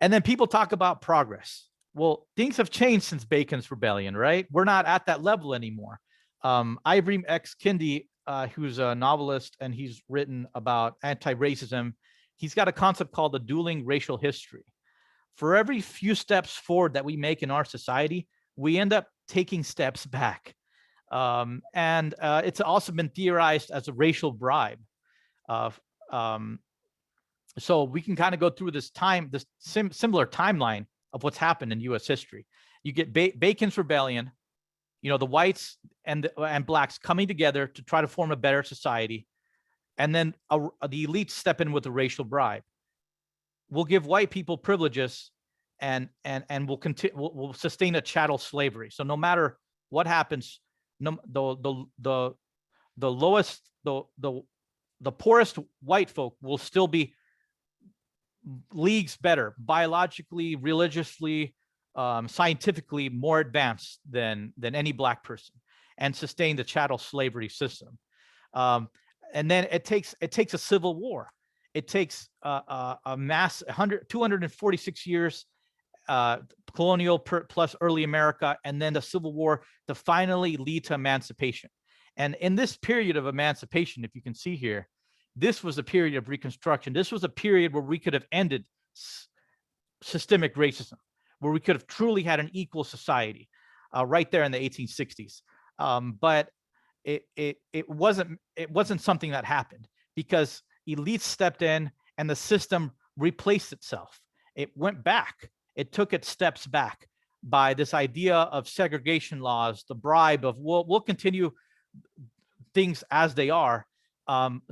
And then people talk about progress. Well, things have changed since Bacon's Rebellion, right? We're not at that level anymore. Ibram X. Kendi, who's a novelist, and he's written about anti-racism. He's got a concept called the dueling racial history. For every few steps forward that we make in our society, we end up taking steps back. And it's also been theorized as a racial bribe. So we can kind of go through this similar timeline of what's happened in U.S. history. You get Bacon's Rebellion, the whites and Blacks coming together to try to form a better society. and then the elites step in with a racial bribe. We'll give white people privileges, and we'll continue. We'll sustain a chattel slavery. So no matter what happens, the lowest, the poorest white folk will still be leagues better, biologically, religiously, scientifically more advanced than any black person, and sustain the chattel slavery system. And then it takes a civil war. It takes a mass 246 years, colonial plus early America, and then the Civil War to finally lead to emancipation. And in this period of emancipation, if you can see here, this was a period of Reconstruction. This was a period where we could have ended systemic racism, where we could have truly had an equal society, right there in the 1860s. But it wasn't something that happened, because elites stepped in and the system replaced itself. It went back. It took its steps back by this idea of segregation laws, the bribe of we'll continue things as they are,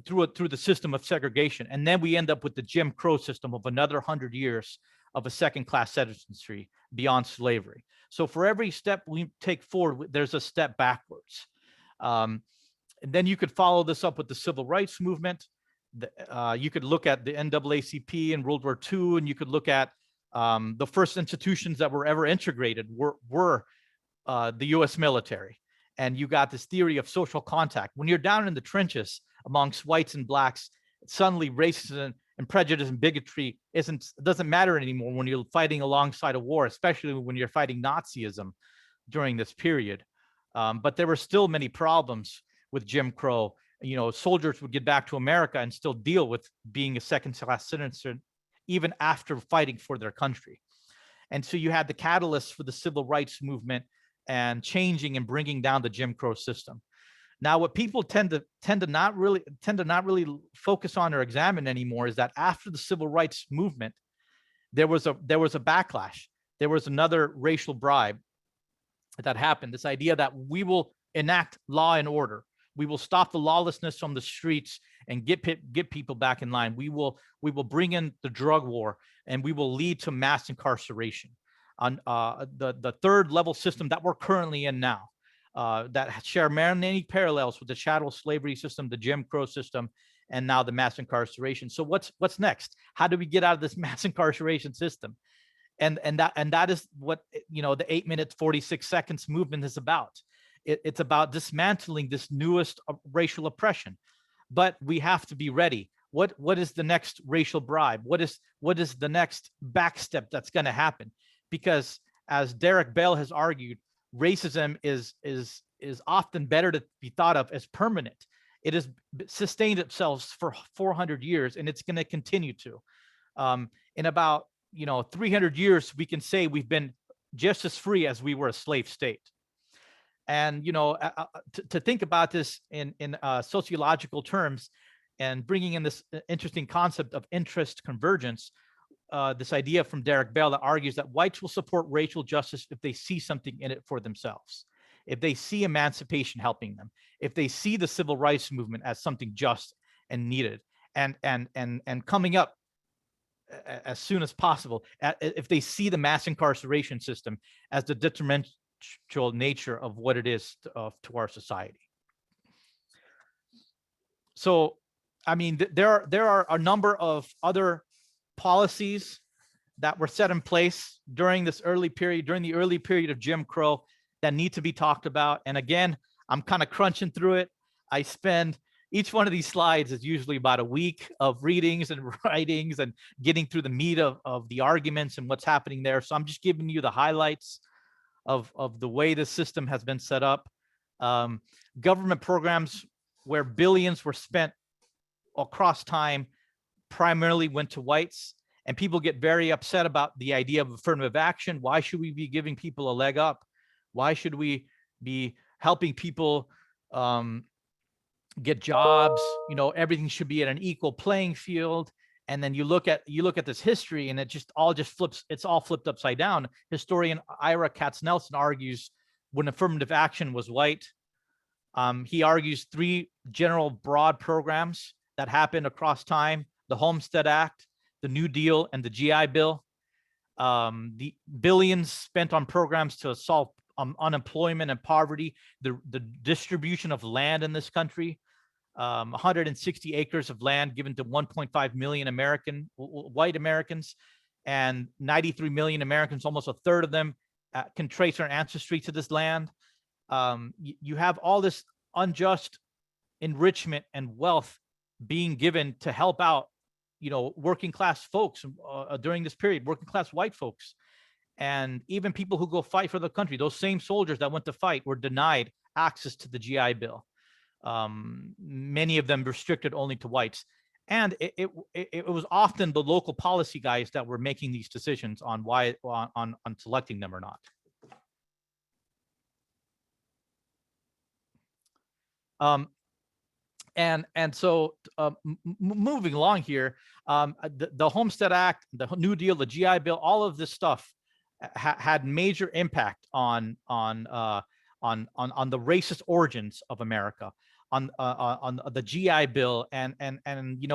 through the system of segregation. And then we end up with the Jim Crow system of another 100 years of a second-class citizenry beyond slavery. So for every step we take forward, there's a step backwards. And then you could follow this up with the civil rights movement. You could look at the NAACP in World War II, and you could look at the first institutions that were ever integrated were the US military. And you got this theory of social contact. When you're down in the trenches amongst whites and blacks, suddenly racism and prejudice and bigotry doesn't matter anymore when you're fighting alongside a war, especially when you're fighting Nazism during this period. But there were still many problems with Jim Crow. You know, soldiers would get back to America and still deal with being a second-class citizen even after fighting for their country. And so you had the catalyst for the civil rights movement and changing and bringing down the Jim Crow system. Now, what people tend to not really focus on or examine anymore is that after the civil rights movement, there was a backlash. There was another racial bribe that happened. This idea that we will enact law and order. We will stop the lawlessness from the streets and get people back in line. We will bring in the drug war, and we will lead to mass incarceration on the third level system that we're currently in now, that share many parallels with the chattel slavery system, the Jim Crow system, and now the mass incarceration. So what's next? How do we get out of this mass incarceration system? And that is what, you know, the 8 minutes 46 seconds movement is about. It's about dismantling this newest racial oppression, but we have to be ready. What is the next racial bribe? What is the next backstep that's going to happen? Because as Derek Bell has argued, racism is often better to be thought of as permanent. It has sustained itself for 400 years, and it's going to continue to. In about 300 years, we can say we've been just as free as we were a slave state. And to think about this in sociological terms, and bringing in this interesting concept of interest convergence, this idea from Derek Bell that argues that whites will support racial justice if they see something in it for themselves, if they see emancipation helping them, if they see the civil rights movement as something just and needed, and coming up as soon as possible, if they see the mass incarceration system as the detrimental nature of what it is to our society. So, I mean, there are a number of other policies that were set in place during the early period of Jim Crow that need to be talked about. And again, I'm kind of crunching through it. Each one of these slides is usually about a week of readings and writings and getting through the meat of the arguments and what's happening there. So I'm just giving you the highlights of the way the system has been set up. Government programs where billions were spent across time primarily went to whites, and people get very upset about the idea of affirmative action. Why should we be giving people a leg up? Why should we be helping people get jobs? Everything should be at an equal playing field. And then you look at this history, and it's all flipped upside down. Historian Ira Katz-Nelson argues when affirmative action was white. He argues three general broad programs that happened across time, the Homestead Act, the New Deal, and the GI Bill, the billions spent on programs to solve unemployment and poverty, the distribution of land in this country, 160 acres of land given to 1.5 million white Americans, and 93 million Americans, almost a third of them, can trace their ancestry to this land. You have all this unjust enrichment and wealth being given to help out, working class folks during this period, working class white folks, and even people who go fight for the country. Those same soldiers that went to fight were denied access to the GI Bill. Many of them restricted only to whites. And it was often the local policy guys that were making these decisions on on selecting them or not. And so moving along here, the Homestead Act, the New Deal, the GI Bill, all of this stuff had major impact on the racist origins of America, on the GI Bill, and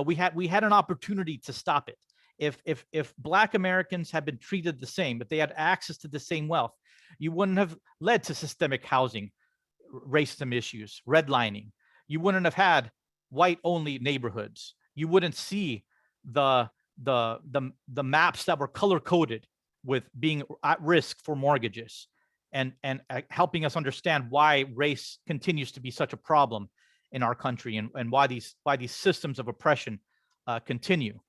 we had an opportunity to stop it. If Black Americans had been treated the same, if they had access to the same wealth, you wouldn't have led to systemic housing, racism issues, redlining. You wouldn't have had white-only neighborhoods. You wouldn't see the maps that were color-coded with being at risk for mortgages, and helping us understand why race continues to be such a problem in our country, and why these systems of oppression continue.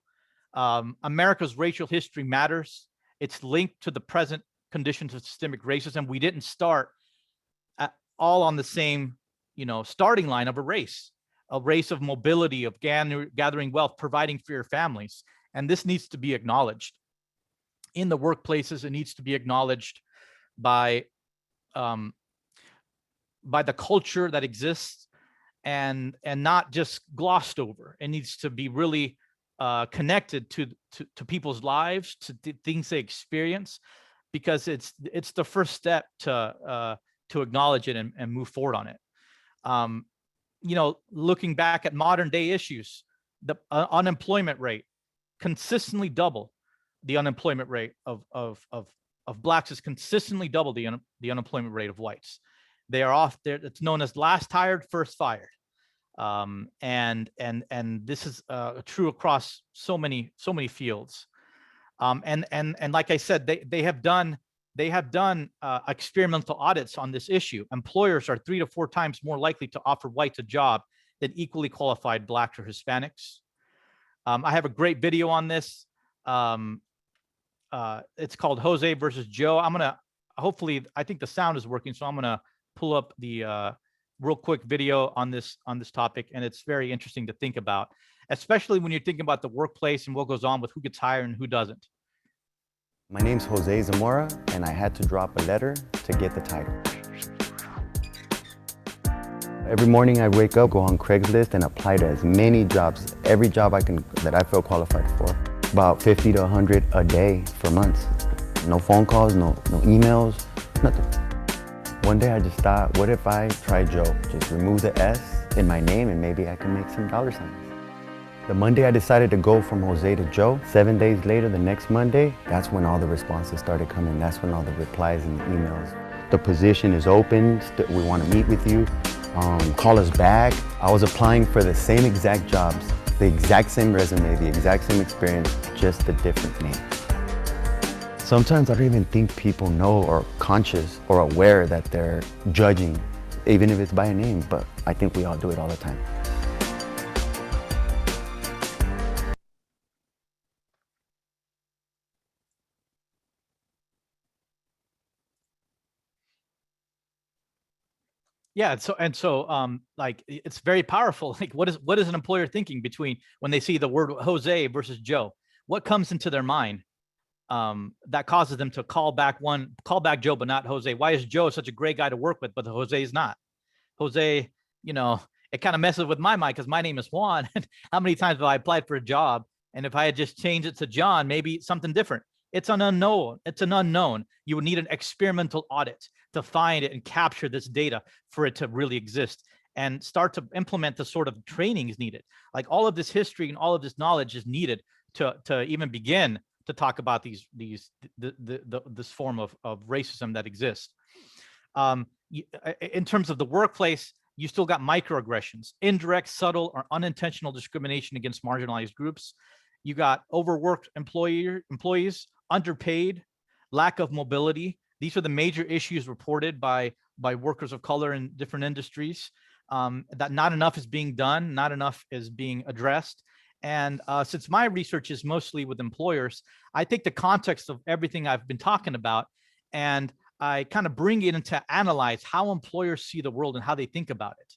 America's racial history matters. It's linked to the present conditions of systemic racism. We didn't start all on the same, starting line of a race of mobility, of gathering wealth, providing for your families. And this needs to be acknowledged in the workplaces. It needs to be acknowledged by the culture that exists, and not just glossed over. It needs to be really connected to people's lives, to things they experience, because it's the first step to acknowledge it and move forward on it. Looking back at modern day issues, the unemployment rate consistently double. The unemployment rate of Blacks is consistently double the unemployment rate of whites. They are off there. It's known as last hired, first fired. And this is true across so many fields. And like I said, they have done experimental audits on this issue. Employers are 3 to 4 times more likely to offer whites a job than equally qualified Blacks or Hispanics. I have a great video on this. It's called Jose versus Joe. Hopefully, I think the sound is working, so I'm gonna pull up the real quick video on this topic, and it's very interesting to think about, especially when you're thinking about the workplace and what goes on with who gets hired and who doesn't. My name's Jose Zamora, and I had to drop a letter to get the title. Every morning I wake up, go on Craigslist and apply to as many jobs, every job that I feel qualified for. About 50 to 100 a day for months. No phone calls, no emails, nothing. One day I just thought, what if I try Joe? Just remove the S in my name and maybe I can make some dollar signs. The Monday I decided to go from Jose to Joe. 7 days later, the next Monday, that's when all the responses started coming. That's when all the replies and the emails. The position is open, we want to meet with you. Call us back. I was applying for the same exact jobs, the exact same resume, the exact same experience, just a different name. Sometimes I don't even think people know or conscious or aware that they're judging, even if it's by a name, but I think we all do it all the time. Yeah, so like it's very powerful. Like what is an employer thinking between when they see the word Jose versus Joe? What comes into their mind that causes them to call back Joe but not Jose? Why is Joe such a great guy to work with, but Jose is not? Jose, it kind of messes with my mind because my name is Juan. How many times have I applied for a job, and if I had just changed it to John, maybe something different? It's an unknown. It's an unknown. You would need an experimental audit to find it and capture this data for it to really exist. and start to implement the sort of trainings needed. Like all of this history and all of this knowledge is needed to even begin to talk about this form of racism that exists. In terms of the workplace, you still got microaggressions, indirect, subtle, or unintentional discrimination against marginalized groups. You got overworked employees, underpaid, lack of mobility. These are the major issues reported by workers of color in different industries, that not enough is being done, not enough is being addressed. And since my research is mostly with employers, I take the context of everything I've been talking about and I kind of bring it in to analyze how employers see the world and how they think about it.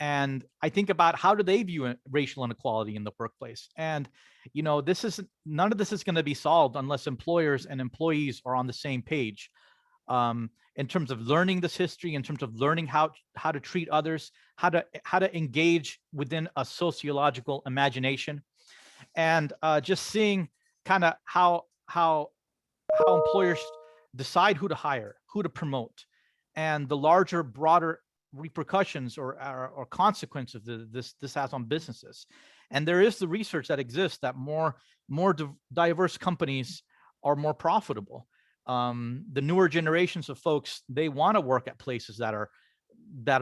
And I think about how do they view racial inequality in the workplace. And, you know, none of this is going to be solved unless employers and employees are on the same page in terms of learning this history, in terms of learning how to treat others, how to engage within a sociological imagination, and just seeing kind of how employers decide who to hire, who to promote, and the larger, broader repercussions or consequences this has on businesses. And there is the research that exists that more diverse companies are more profitable. The newer generations of folks, they want to work at places that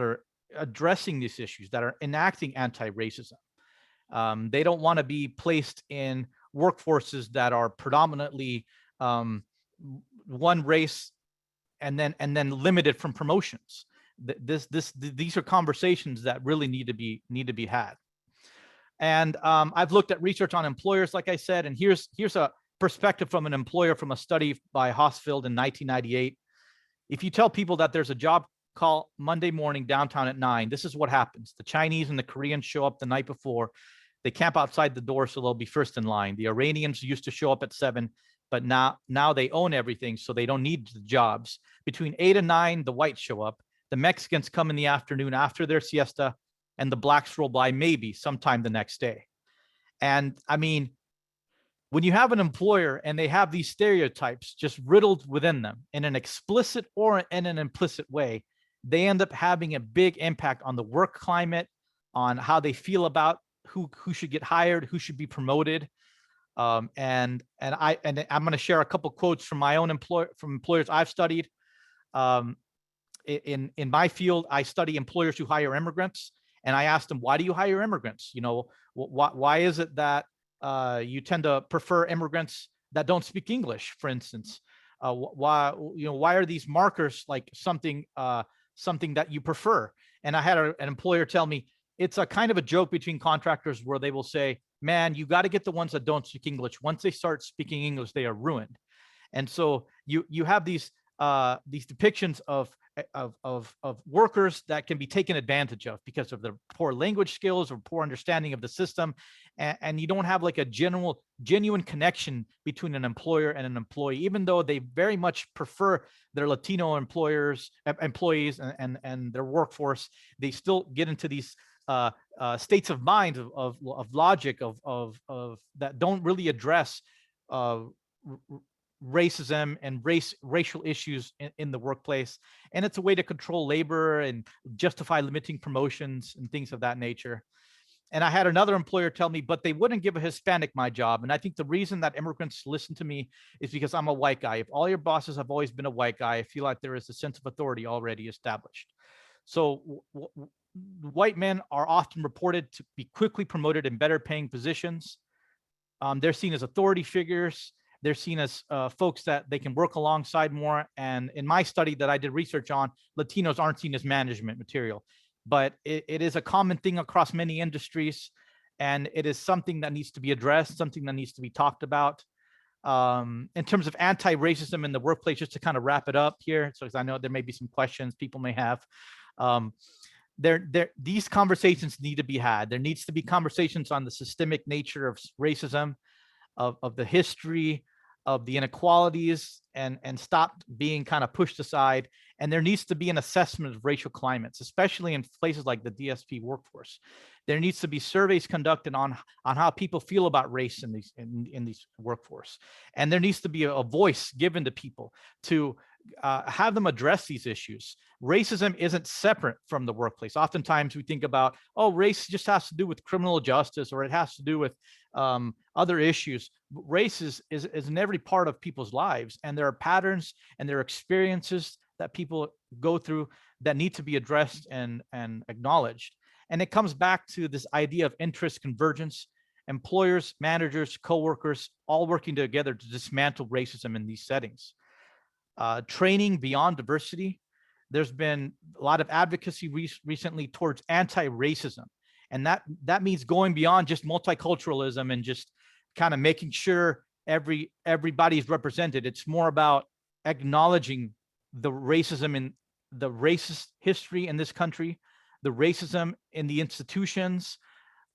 are addressing these issues, that are enacting anti-racism. They don't want to be placed in workforces that are predominantly one race and then limited from promotions. These are conversations that really need to be had. And I've looked at research on employers, like I said, and here's a perspective from an employer from a study by Hosfield in 1998. If you tell people that there's a job call Monday morning downtown at 9, this is what happens. The Chinese and the Koreans show up the night before. They camp outside the door so they'll be first in line. The Iranians used to show up at 7, but now they own everything, so they don't need the jobs. Between 8 and 9, the whites show up. The Mexicans come in the afternoon after their siesta, and the blacks roll by maybe sometime the next day. And I mean, when you have an employer and they have these stereotypes just riddled within them in an explicit or in an implicit way, they end up having a big impact on the work climate, on how they feel about who should get hired, who should be promoted. And I'm going to share a couple quotes from my own employers I've studied. In my field, I study employers who hire immigrants, and I asked them, why do you hire immigrants? You know, why is it that you tend to prefer immigrants that don't speak English, for instance? Why are these markers like something that you prefer? And I had an employer tell me it's a kind of a joke between contractors where they will say, man, you got to get the ones that don't speak English. Once they start speaking English, they are ruined. And so you have these depictions of workers that can be taken advantage of because of their poor language skills or poor understanding of the system. And you don't have like a genuine connection between an employer and an employee, even though they very much prefer their Latino employees and their workforce. They still get into these states of mind of logic of that don't really address racism and racial issues in the workplace. And it's a way to control labor and justify limiting promotions and things of that nature. And I had another employer tell me, but they wouldn't give a Hispanic my job. And I think the reason that immigrants listen to me is because I'm a white guy. If all your bosses have always been a white guy, I feel like there is a sense of authority already established. So white men are often reported to be quickly promoted in better paying positions. They're seen as authority figures. They're seen as folks that they can work alongside more. And in my study that I did research on, Latinos aren't seen as management material, but it is a common thing across many industries. And it is something that needs to be addressed, something that needs to be talked about. In terms of anti-racism in the workplace, just to kind of wrap it up here, so I know there may be some questions people may have. These conversations need to be had. There needs to be conversations on the systemic nature of racism, of the history, of the inequalities, and stop being kind of pushed aside. And there needs to be an assessment of racial climates, especially in places like the DSP workforce. There needs to be surveys conducted on how people feel about race in these workforce. And there needs to be a voice given to people to have them address these issues. Racism isn't separate from the workplace. Oftentimes we think about, oh, race just has to do with criminal justice, or it has to do with other issues. Race is in every part of people's lives, and there are patterns and there are experiences that people go through that need to be addressed and acknowledged. And it comes back to this idea of interest convergence, employers, managers, coworkers, all working together to dismantle racism in these settings. Training beyond diversity. There's been a lot of advocacy recently towards anti-racism. And that means going beyond just multiculturalism and just kind of making sure everybody is represented. It's more about acknowledging the racism in the racist history in this country, the racism in the institutions,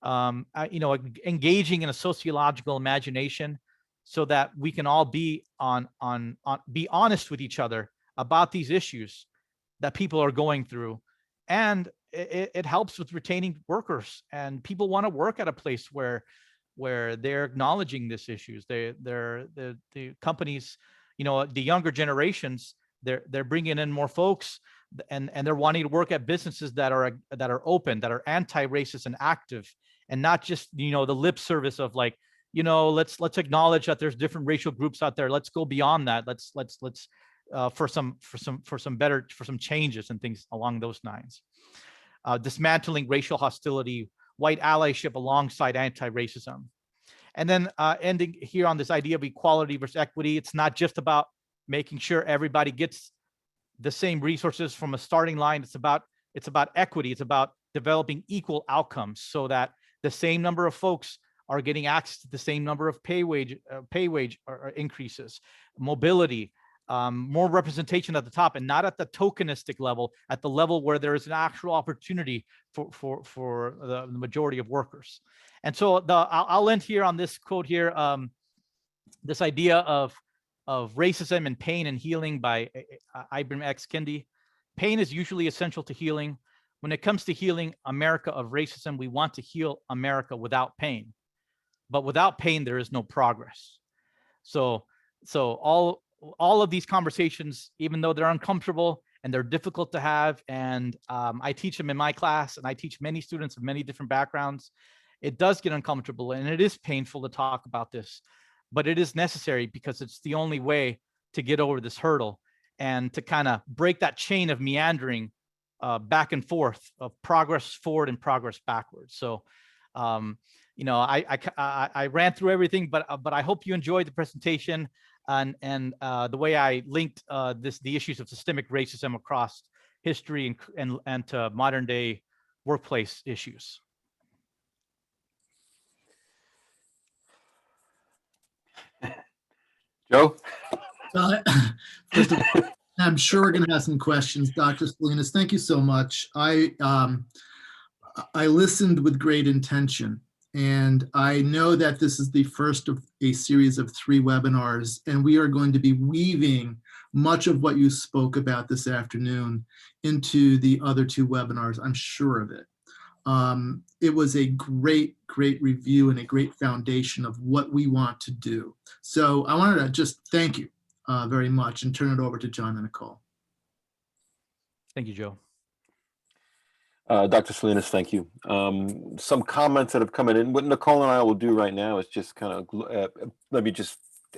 engaging in a sociological imagination so that we can all be be honest with each other about these issues that people are going through. And it helps with retaining workers, and people want to work at a place where they're acknowledging these issues. The companies, the younger generations, they're bringing in more folks, and they're wanting to work at businesses that are open, that are anti-racist and active, and not just the lip service of like, let's acknowledge that there's different racial groups out there. Let's go beyond that. Let's for some changes and things along those lines. Dismantling racial hostility, white allyship alongside anti-racism. And then ending here on this idea of equality versus equity. It's not just about making sure everybody gets the same resources from a starting line. It's about equity. It's about developing equal outcomes so that the same number of folks are getting access to the same number of pay wage increases, mobility, more representation at the top, and not at the tokenistic level, at the level where there is an actual opportunity for the majority of workers. And so I'll end here on this quote here, this idea of racism and pain and healing by Ibram X. Kendi. Pain is usually essential to healing. When it comes to healing America of racism, we want to heal America without pain. But without pain, there is no progress. So all of these conversations, even though they're uncomfortable and they're difficult to have, and I teach them in my class, and I teach many students of many different backgrounds, it does get uncomfortable and it is painful to talk about this, but it is necessary because it's the only way to get over this hurdle and to kind of break that chain of meandering back and forth of progress forward and progress backwards. So, I ran through everything, but I hope you enjoyed the presentation and the way I linked the issues of systemic racism across history and to modern day workplace issues. Joe? First of all, I'm sure we're going to have some questions. Dr. Salinas, thank you so much. I listened with great intention, and I know that this is the first of a series of 3 webinars, and we are going to be weaving much of what you spoke about this afternoon into the other 2 webinars. I'm sure of it. It was a great review and a great foundation of what we want to do. So I wanted to just thank you very much and turn it over to John and Nicole. Thank you, Joe. Dr. Salinas, thank you. Some comments that have come in. What Nicole and I will do right now is just kind of,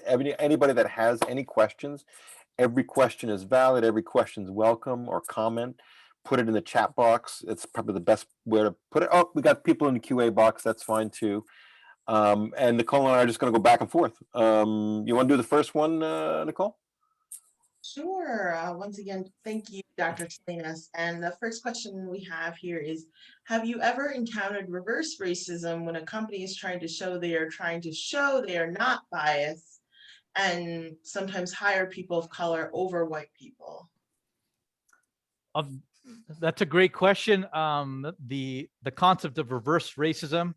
anybody that has any questions, every question is valid, every question is welcome, or comment, put it in the chat box. It's probably the best way to put it. Oh, we got people in the QA box. That's fine too. And Nicole and I are just going to go back and forth. You want to do the first one, Nicole? Sure. Once again, thank you, Dr. Salinas. And the first question we have here is, have you ever encountered reverse racism when a company is trying to show they are not biased and sometimes hire people of color over white people? That's a great question. The concept of reverse racism,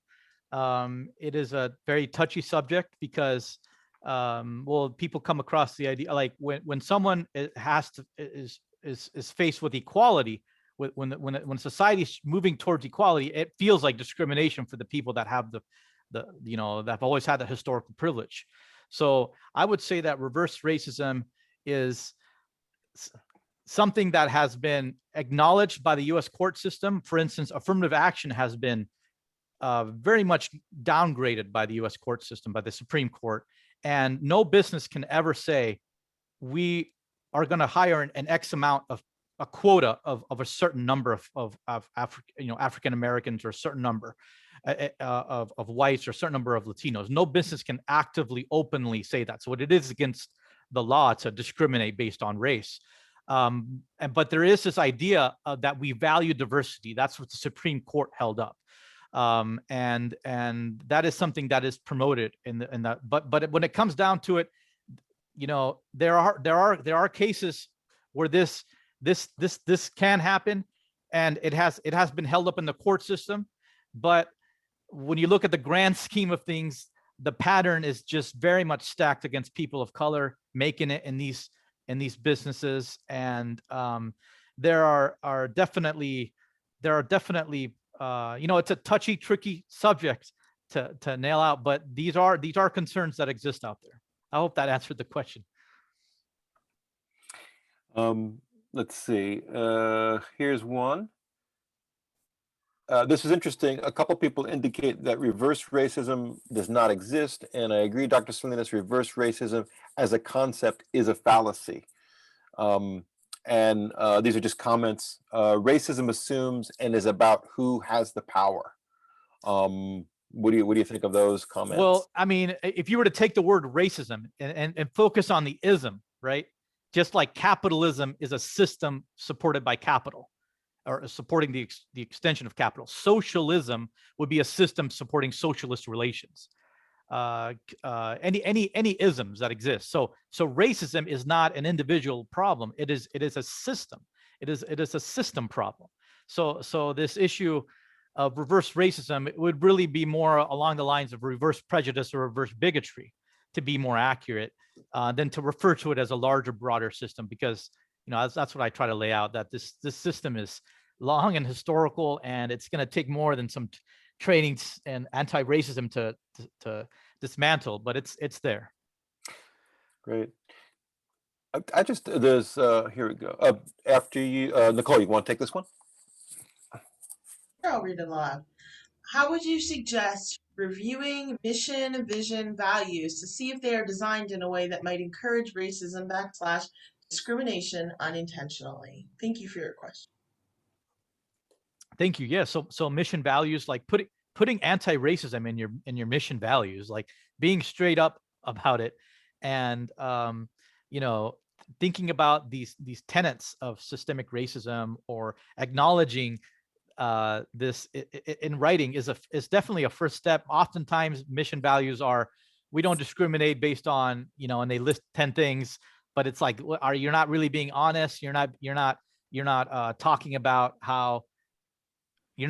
it is a very touchy subject because people come across the idea like when someone is faced with equality, when society is moving towards equality, it feels like discrimination for the people that have that have always had the historical privilege. So I would say that reverse racism is something that has been acknowledged by the U.S. court system. For instance, affirmative action has been very much downgraded by the U.S. court system, by the Supreme Court, and no business can ever say we are going to hire an X amount of a quota of a certain number of African Americans, or a certain number of whites, or a certain number of Latinos. No business can actively, openly say that. So it is against the law to discriminate based on race. But there is this idea that we value diversity. That's what the Supreme Court held up. And that is something that is promoted in that. But when it comes down to it, there are cases where this can happen, and it has been held up in the court system. But when you look at the grand scheme of things, the pattern is just very much stacked against people of color making it in these businesses. And there are definitely it's a touchy, tricky subject to nail out, but these are concerns that exist out there. I hope that answered the question. Let's see. Here's one. This is interesting. A couple people indicate that reverse racism does not exist, and I agree, Dr. Salinas. Reverse racism as a concept is a fallacy. And these are just comments. Racism assumes and is about who has the power. What do you think of those comments? Well, I mean, if you were to take the word racism and focus on the ism, right? Just like capitalism is a system supported by capital, or supporting the extension of capital. Socialism would be a system supporting socialist relations. Any isms that exist. So racism is not an individual problem. It is a system. It is a system problem. So this issue of reverse racism, it would really be more along the lines of reverse prejudice or reverse bigotry, to be more accurate, than to refer to it as a larger, broader system, because that's what I try to lay out, that this system is long and historical, and it's going to take more than some trainings and anti-racism to dismantle, but it's there. Great. There's here we go. After you, Nicole, you want to take this one? I'll read it aloud. How would you suggest reviewing mission, vision, values to see if they are designed in a way that might encourage racism / discrimination unintentionally? Thank you for your question. Thank you. Yeah. So mission values, like putting anti-racism in your mission values, like being straight up about it, and thinking about these tenets of systemic racism, or acknowledging this in writing is definitely a first step. Oftentimes mission values are, we don't discriminate based on, and they list 10 things, but it's like, you're not really being honest. You're not talking about how you're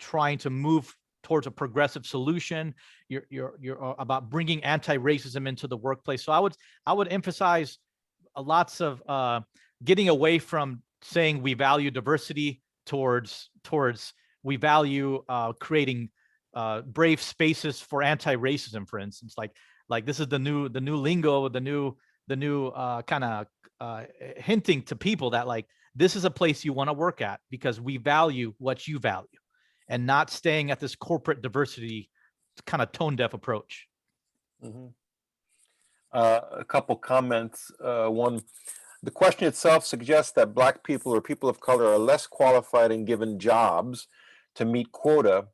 trying to move towards a progressive solution. You're about bringing anti-racism into the workplace. So I would emphasize lots of getting away from saying we value diversity towards we value creating brave spaces for anti-racism, for instance. Like this is the new lingo, the new kind of hinting to people that, like, this is a place you want to work at because we value what you value, and not staying at this corporate diversity kind of tone deaf approach. Mm-hmm. A couple comments. One, the question itself suggests that Black people or people of color are less qualified and given jobs to meet quota,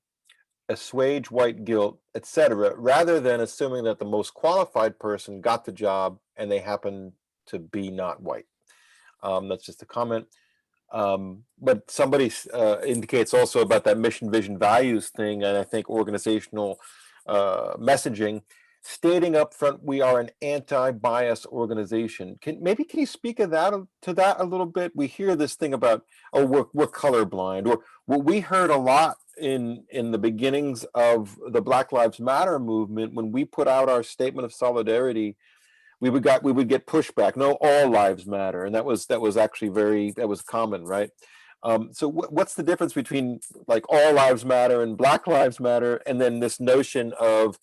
assuage white guilt, etc., rather than assuming that the most qualified person got the job and they happen to be not white. That's just a comment. But somebody indicates also about that mission, vision, values thing, and I think organizational messaging, stating up front we are an anti-bias organization. Can you speak of that to that a little bit? We hear this thing about, oh, we're colorblind, or what we heard a lot in the beginnings of the Black Lives Matter movement, when we put out our statement of solidarity, we would get pushback. No, all lives matter, and that was actually that was common, right? So what's the difference between like all lives matter and Black Lives Matter, and then this notion of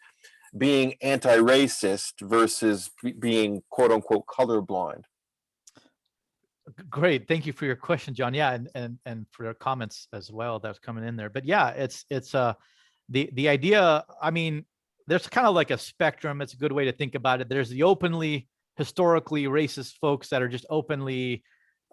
being anti-racist versus being quote unquote colorblind? Great. Thank you for your question, John. Yeah. And for your comments as well that's coming in there. But yeah, it's the idea, I mean, there's kind of like a spectrum. It's a good way to think about it. There's the openly, historically racist folks that are just openly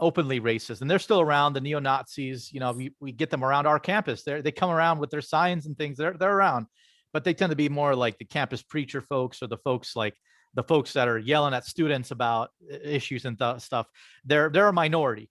racist, and they're still around. The neo-Nazis, you know, we get them around our campus. They come around with their signs and things. They're around, but they tend to be more like the campus preacher folks, or the folks that are yelling at students about issues and stuff. They're a minority.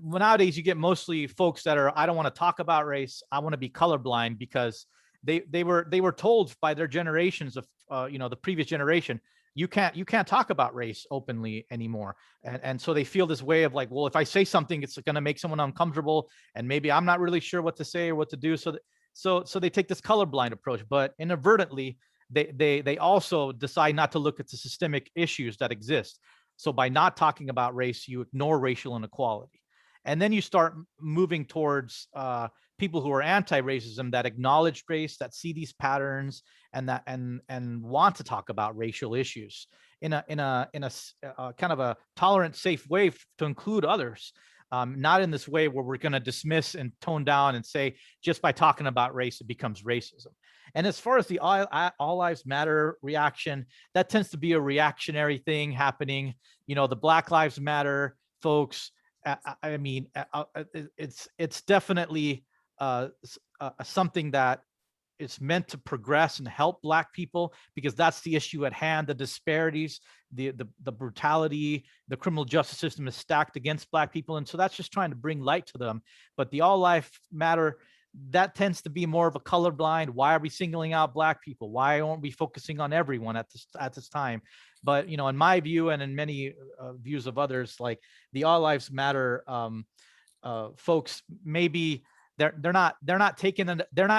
Nowadays you get mostly folks that are, I don't want to talk about race. I want to be colorblind, because they were told by their generations of the previous generation, you can't talk about race openly anymore. And so they feel this way of like, well, if I say something, it's going to make someone uncomfortable, and maybe I'm not really sure what to say or what to do. So they take this colorblind approach, but inadvertently, they also decide not to look at the systemic issues that exist. So by not talking about race, you ignore racial inequality. And then you start moving towards people who are anti-racism, that acknowledge race, that see these patterns, and want to talk about racial issues in a kind of a tolerant, safe way to include others. Not in this way where we're going to dismiss and tone down and say, just by talking about race, it becomes racism. And as far as the all lives matter reaction, that tends to be a reactionary thing happening. You know, the Black Lives Matter folks, I mean, it's definitely something that it's meant to progress and help Black people, because that's the issue at hand. The disparities, the brutality, the criminal justice system is stacked against Black people. And so that's just trying to bring light to them. But the all life matter, that tends to be more of a colorblind. Why are we singling out Black people? Why aren't we focusing on everyone at this time? But, you know, in my view, and in many views of others, like the all lives matter folks, maybe they're not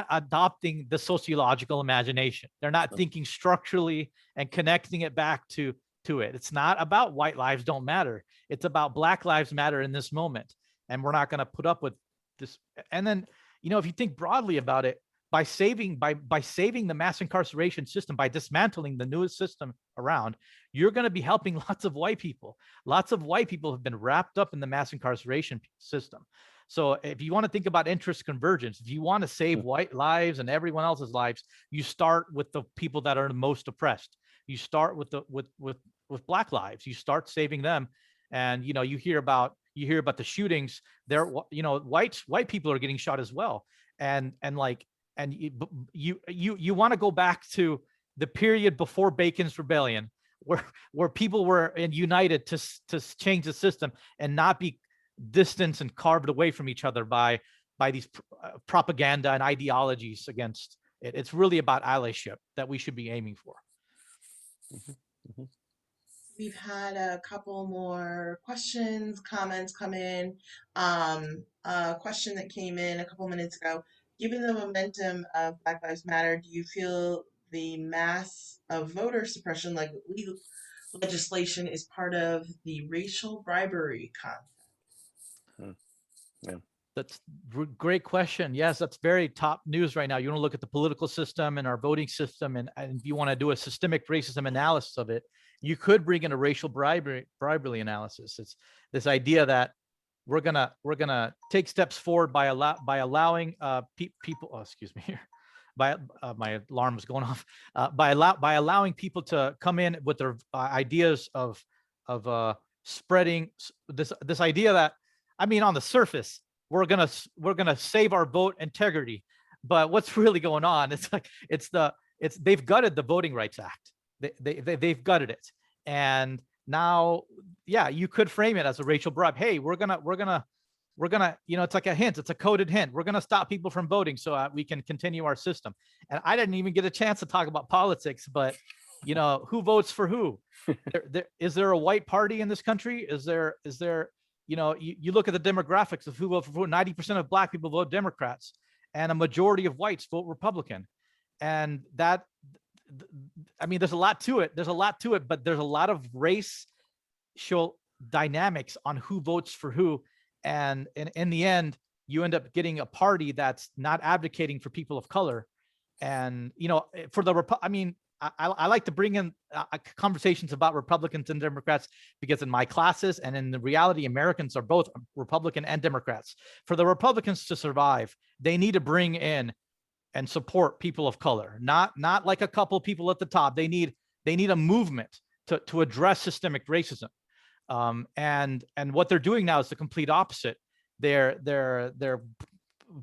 adopting the sociological imagination. They're not thinking structurally and connecting it back to it. It's not about white lives don't matter. It's about Black lives matter in this moment. And we're not going to put up with this. And then, you know, if you think broadly about it, by saving the mass incarceration system, by dismantling the newest system around, you're going to be helping lots of white people. Lots of white people have been wrapped up in the mass incarceration system. So if you want to think about interest convergence, if you want to save white lives and everyone else's lives, you start with the people that are the most oppressed. You start with with Black lives. You start saving them. And, you know, you hear about the shootings there. You know, white people are getting shot as well. And you want to go back to the period before Bacon's Rebellion, where people were united to change the system and not be distanced and carved away from each other by these propaganda and ideologies against it. It's really about allyship that we should be aiming for. We've had a couple more questions, comments come in. A question that came in a couple minutes ago. Given the momentum of Black Lives Matter, do you feel the mass of voter suppression, like legal legislation, is part of the racial bribery concept? Yeah. That's a great question. Yes, that's very top news right now. You want to look at the political system and our voting system, and if you want to do a systemic racism analysis of it, you could bring in a racial bribery analysis. It's this idea that we're gonna take steps forward by allowing people. Oh, excuse me here. My alarm was going off. By allowing people to come in with their ideas of spreading this idea that, I mean, on the surface, we're gonna save our vote integrity, but what's really going on? It's like they've gutted the Voting Rights Act. They've gutted it, and now, yeah, you could frame it as a racial bribe. Hey, we're gonna, you know, it's like a hint. It's a coded hint. We're gonna stop people from voting so we can continue our system. And I didn't even get a chance to talk about politics, but you know, who votes for who? Is there a white party in this country? Is there? You know, you look at the demographics of who vote for who. 90% of Black people vote Democrats, and a majority of whites vote Republican. And that, I mean, there's a lot to it. But there's a lot of racial dynamics on who votes for who. And in the end, you end up getting a party that's not advocating for people of color. And, you know, I mean, I like to bring in conversations about Republicans and Democrats, because in my classes and in the reality, Americans are both Republican and Democrats. For the Republicans to survive, they need to bring in and support people of color, not like a couple of people at the top. They need a movement to address systemic racism. And what they're doing now is the complete opposite. They're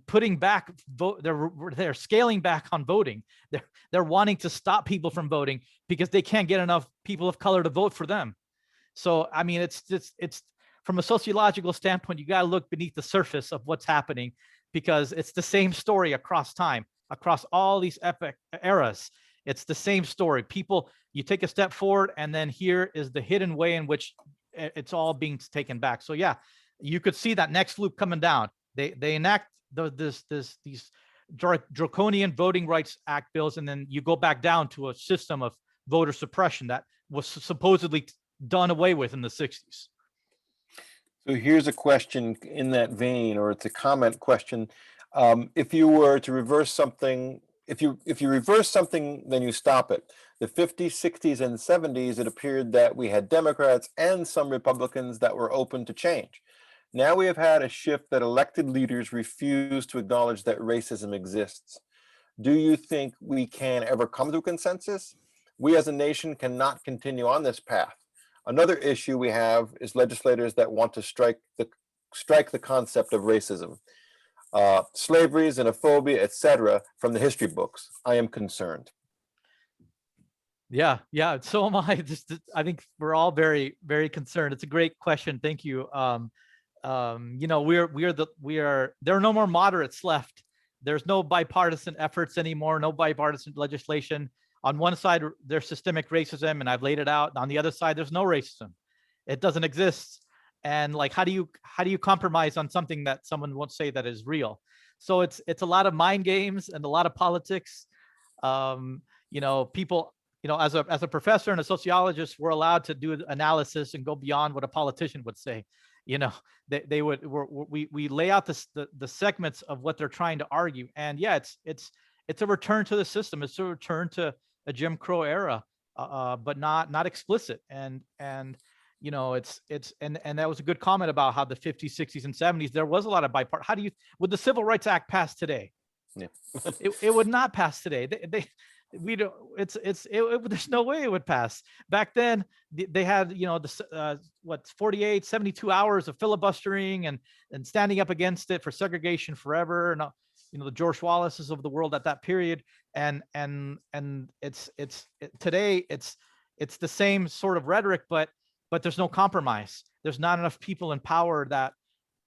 putting back vote. They're scaling back on voting. They're wanting to stop people from voting because they can't get enough people of color to vote for them. So I mean, it's from a sociological standpoint, you got to look beneath the surface of what's happening, because it's the same story across time, across all these epic eras. It's the same story. People, you take a step forward, and then here is the hidden way in which it's all being taken back. So yeah, you could see that next loop coming down. They enact these draconian Voting Rights Act bills, and then you go back down to a system of voter suppression that was supposedly done away with in the 60s. So here's a question in that vein, or it's a comment question. If you were to reverse something, if you reverse something, then you stop it. The 50s, 60s, and 70s, it appeared that we had Democrats and some Republicans that were open to change. Now we have had a shift that elected leaders refuse to acknowledge that racism exists. Do you think we can ever come to a consensus? We as a nation cannot continue on this path. Another issue we have is legislators that want to strike the concept of racism, slavery, xenophobia, etc., from the history books. I am concerned. Yeah, so am I. I think we're all very, very concerned. It's a great question. Thank you. You know, there are no more moderates left. There's no bipartisan efforts anymore, no bipartisan legislation. On one side, there's systemic racism, and I've laid it out. On the other side, there's no racism. It doesn't exist. And like, how do you compromise on something that someone won't say that is real? So it's a lot of mind games and a lot of politics. You know, people, you know, as a professor and a sociologist, we're allowed to do analysis and go beyond what a politician would say. You know, we lay out the segments of what they're trying to argue. And yeah, it's a return to the system. It's a return to a Jim Crow era, but not explicit. And you know, and that was a good comment about how the 50s, 60s, and 70s, there was a lot of bipartisan. Would the Civil Rights Act pass today? Yeah. it would not pass today. We don't, there's no way it would pass. Back then they had, you know, the 48, 72 hours of filibustering and standing up against it for segregation forever. And, you know, the George Wallaces of the world at that period. And today it's the same sort of rhetoric, but there's no compromise. There's not enough people in power that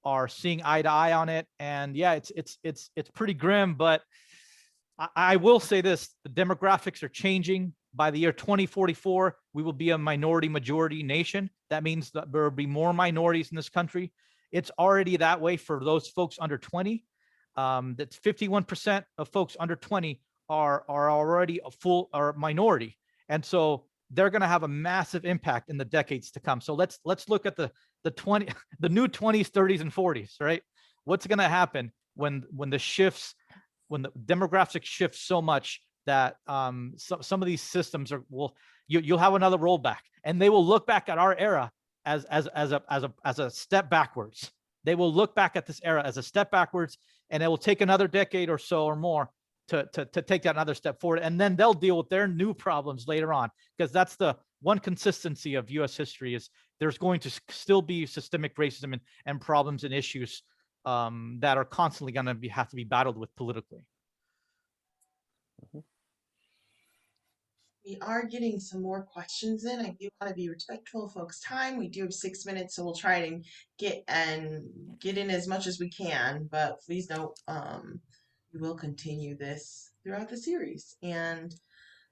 are seeing eye to eye on it. And yeah, it's pretty grim, but I will say this: the demographics are changing. By the year 2044, we will be a minority majority nation. That means that there will be more minorities in this country. It's already that way for those folks under 20. That's 51% of folks under 20 are already a full or minority. And so they're going to have a massive impact in the decades to come. So let's look at the new 20s, 30s, and 40s, right? What's going to happen when the demographics shift so much that some of these systems you'll have another rollback, and they will look back at our era as a step backwards. They will look back at this era as a step backwards, and it will take another decade or so or more to take that another step forward. And then they'll deal with their new problems later on, because that's the one consistency of US history, is there's going to still be systemic racism and problems and issues that are constantly going to have to be battled with politically. We are getting some more questions in. I do want to be respectful of folks' time. We do have 6 minutes, so we'll try and get in as much as we can. But please note, we will continue this throughout the series. And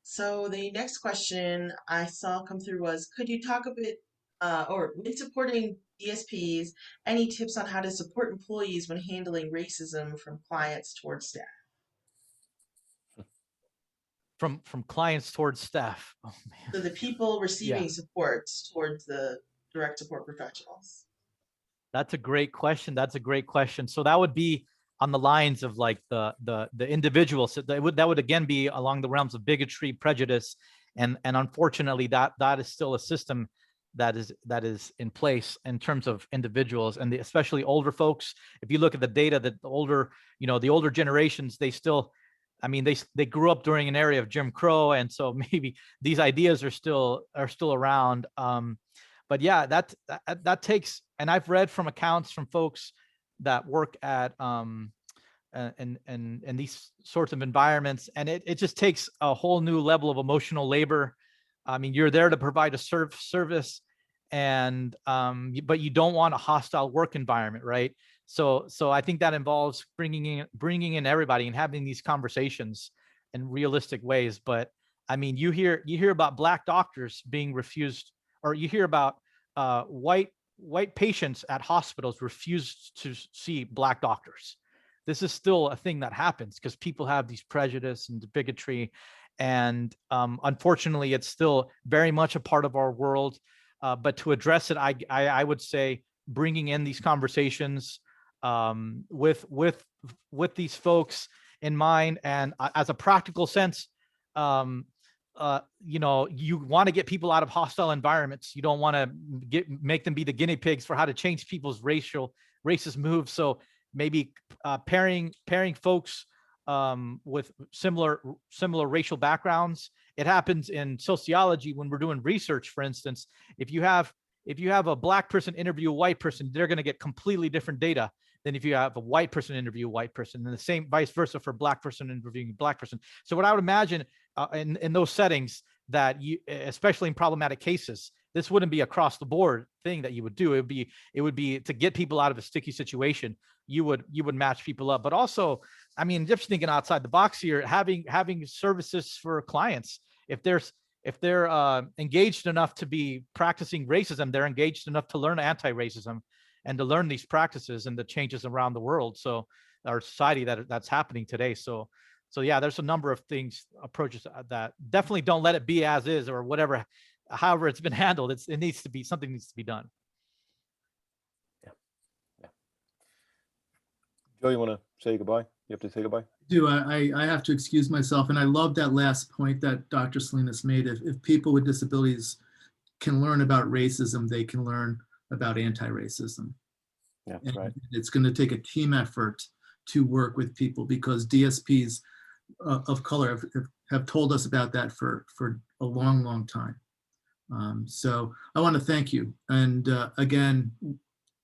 so the next question I saw come through was, could you talk a bit, or when supporting DSPs, any tips on how to support employees when handling racism from clients towards staff? From clients towards staff. Oh man. So the people receiving Yeah. support towards the direct support professionals. That's a great question. So that would be on the lines of like the individual. So that would again be along the realms of bigotry, prejudice, and unfortunately that is still a system that is in place in terms of individuals, and especially older folks. If you look at the data, that the older generations, they still, I mean, they grew up during an era of Jim Crow, and so maybe these ideas are still around. But yeah, that takes, and I've read from accounts from folks that work at in these sorts of environments, and it just takes a whole new level of emotional labor. I mean, you're there to provide a service, and but you don't want a hostile work environment, right? So I think that involves bringing in everybody and having these conversations in realistic ways. But I mean, you hear about Black doctors being refused, or you hear about white patients at hospitals refused to see Black doctors. This is still a thing that happens because people have these prejudice and bigotry, and unfortunately, it's still very much a part of our world. But to address it, I would say bringing in these conversations with these folks in mind, and as a practical sense, you know, you want to get people out of hostile environments. You don't want to make them be the guinea pigs for how to change people's racist moves. So maybe pairing folks with similar racial backgrounds. It happens in sociology when we're doing research. For instance, if you have a Black person interview a white person, they're going to get completely different data than if you have a white person interview a white person, and the same vice versa for Black person interviewing a Black person. So what I would imagine in those settings, that you, especially in problematic cases, this wouldn't be across the board thing that you would do. It would be to get people out of a sticky situation. You would match people up, but also, I mean, just thinking outside the box here, having services for clients. If they're engaged enough to be practicing racism, they're engaged enough to learn anti-racism and to learn these practices and the changes around the world. So our society that's happening today. So yeah, there's a number of things, approaches that definitely don't let it be as is or whatever, however it's been handled. Something needs to be done. Yeah. Joe, you want to say goodbye? You have to say goodbye. I have to excuse myself, and I love that last point that Dr. Salinas made. If people with disabilities can learn about racism, they can learn about anti-racism. Yeah, and right. It's going to take a team effort to work with people, because DSPs of color have told us about that for a long time. So I want to thank you, and again,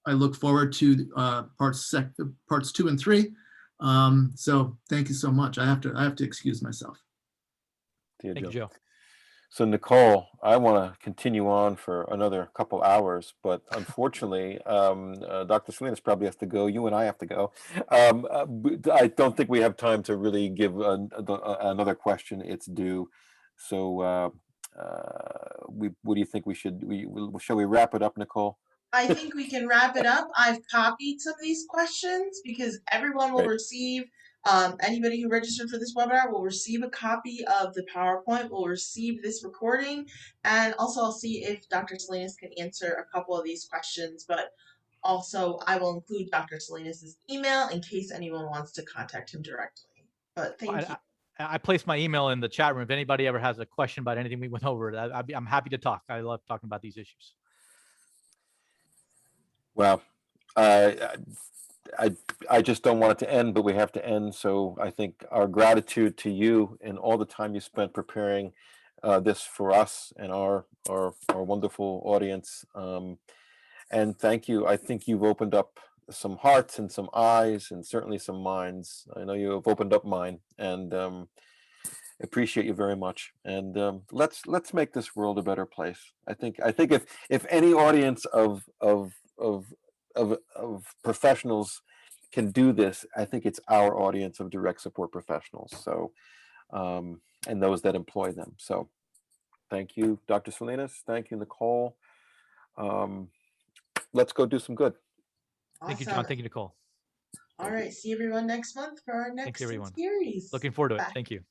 I look forward to parts 2 and 3. So thank you so much. I have to excuse myself. Thank you, Joe. So Nicole, I want to continue on for another couple hours, but unfortunately, Dr. Salinas probably has to go. You and I have to go. I don't think we have time to really give another question its due. So what do you think we should? Shall we wrap it up, Nicole? I think we can wrap it up. I've copied some of these questions because everyone will receive, anybody who registered for this webinar will receive a copy of the PowerPoint, will receive this recording, and also I'll see if Dr. Salinas can answer a couple of these questions, but also I will include Dr. Salinas' email in case anyone wants to contact him directly. But thank you. I placed my email in the chat room. If anybody ever has a question about anything we went over, I'm happy to talk. I love talking about these issues. Well, I just don't want it to end, but we have to end. So I think our gratitude to you and all the time you spent preparing this for us and our wonderful audience. And thank you. I think you've opened up some hearts and some eyes and certainly some minds. I know you have opened up mine, and appreciate you very much. And let's make this world a better place. I think if any audience of professionals can do this, I think it's our audience of direct support professionals. So, and those that employ them. So thank you, Dr. Salinas. Thank you, Nicole. Let's go do some good. Awesome. Thank you, John. Thank you, Nicole. All right. See everyone next month for our next series. Looking forward to it. Bye. Thank you.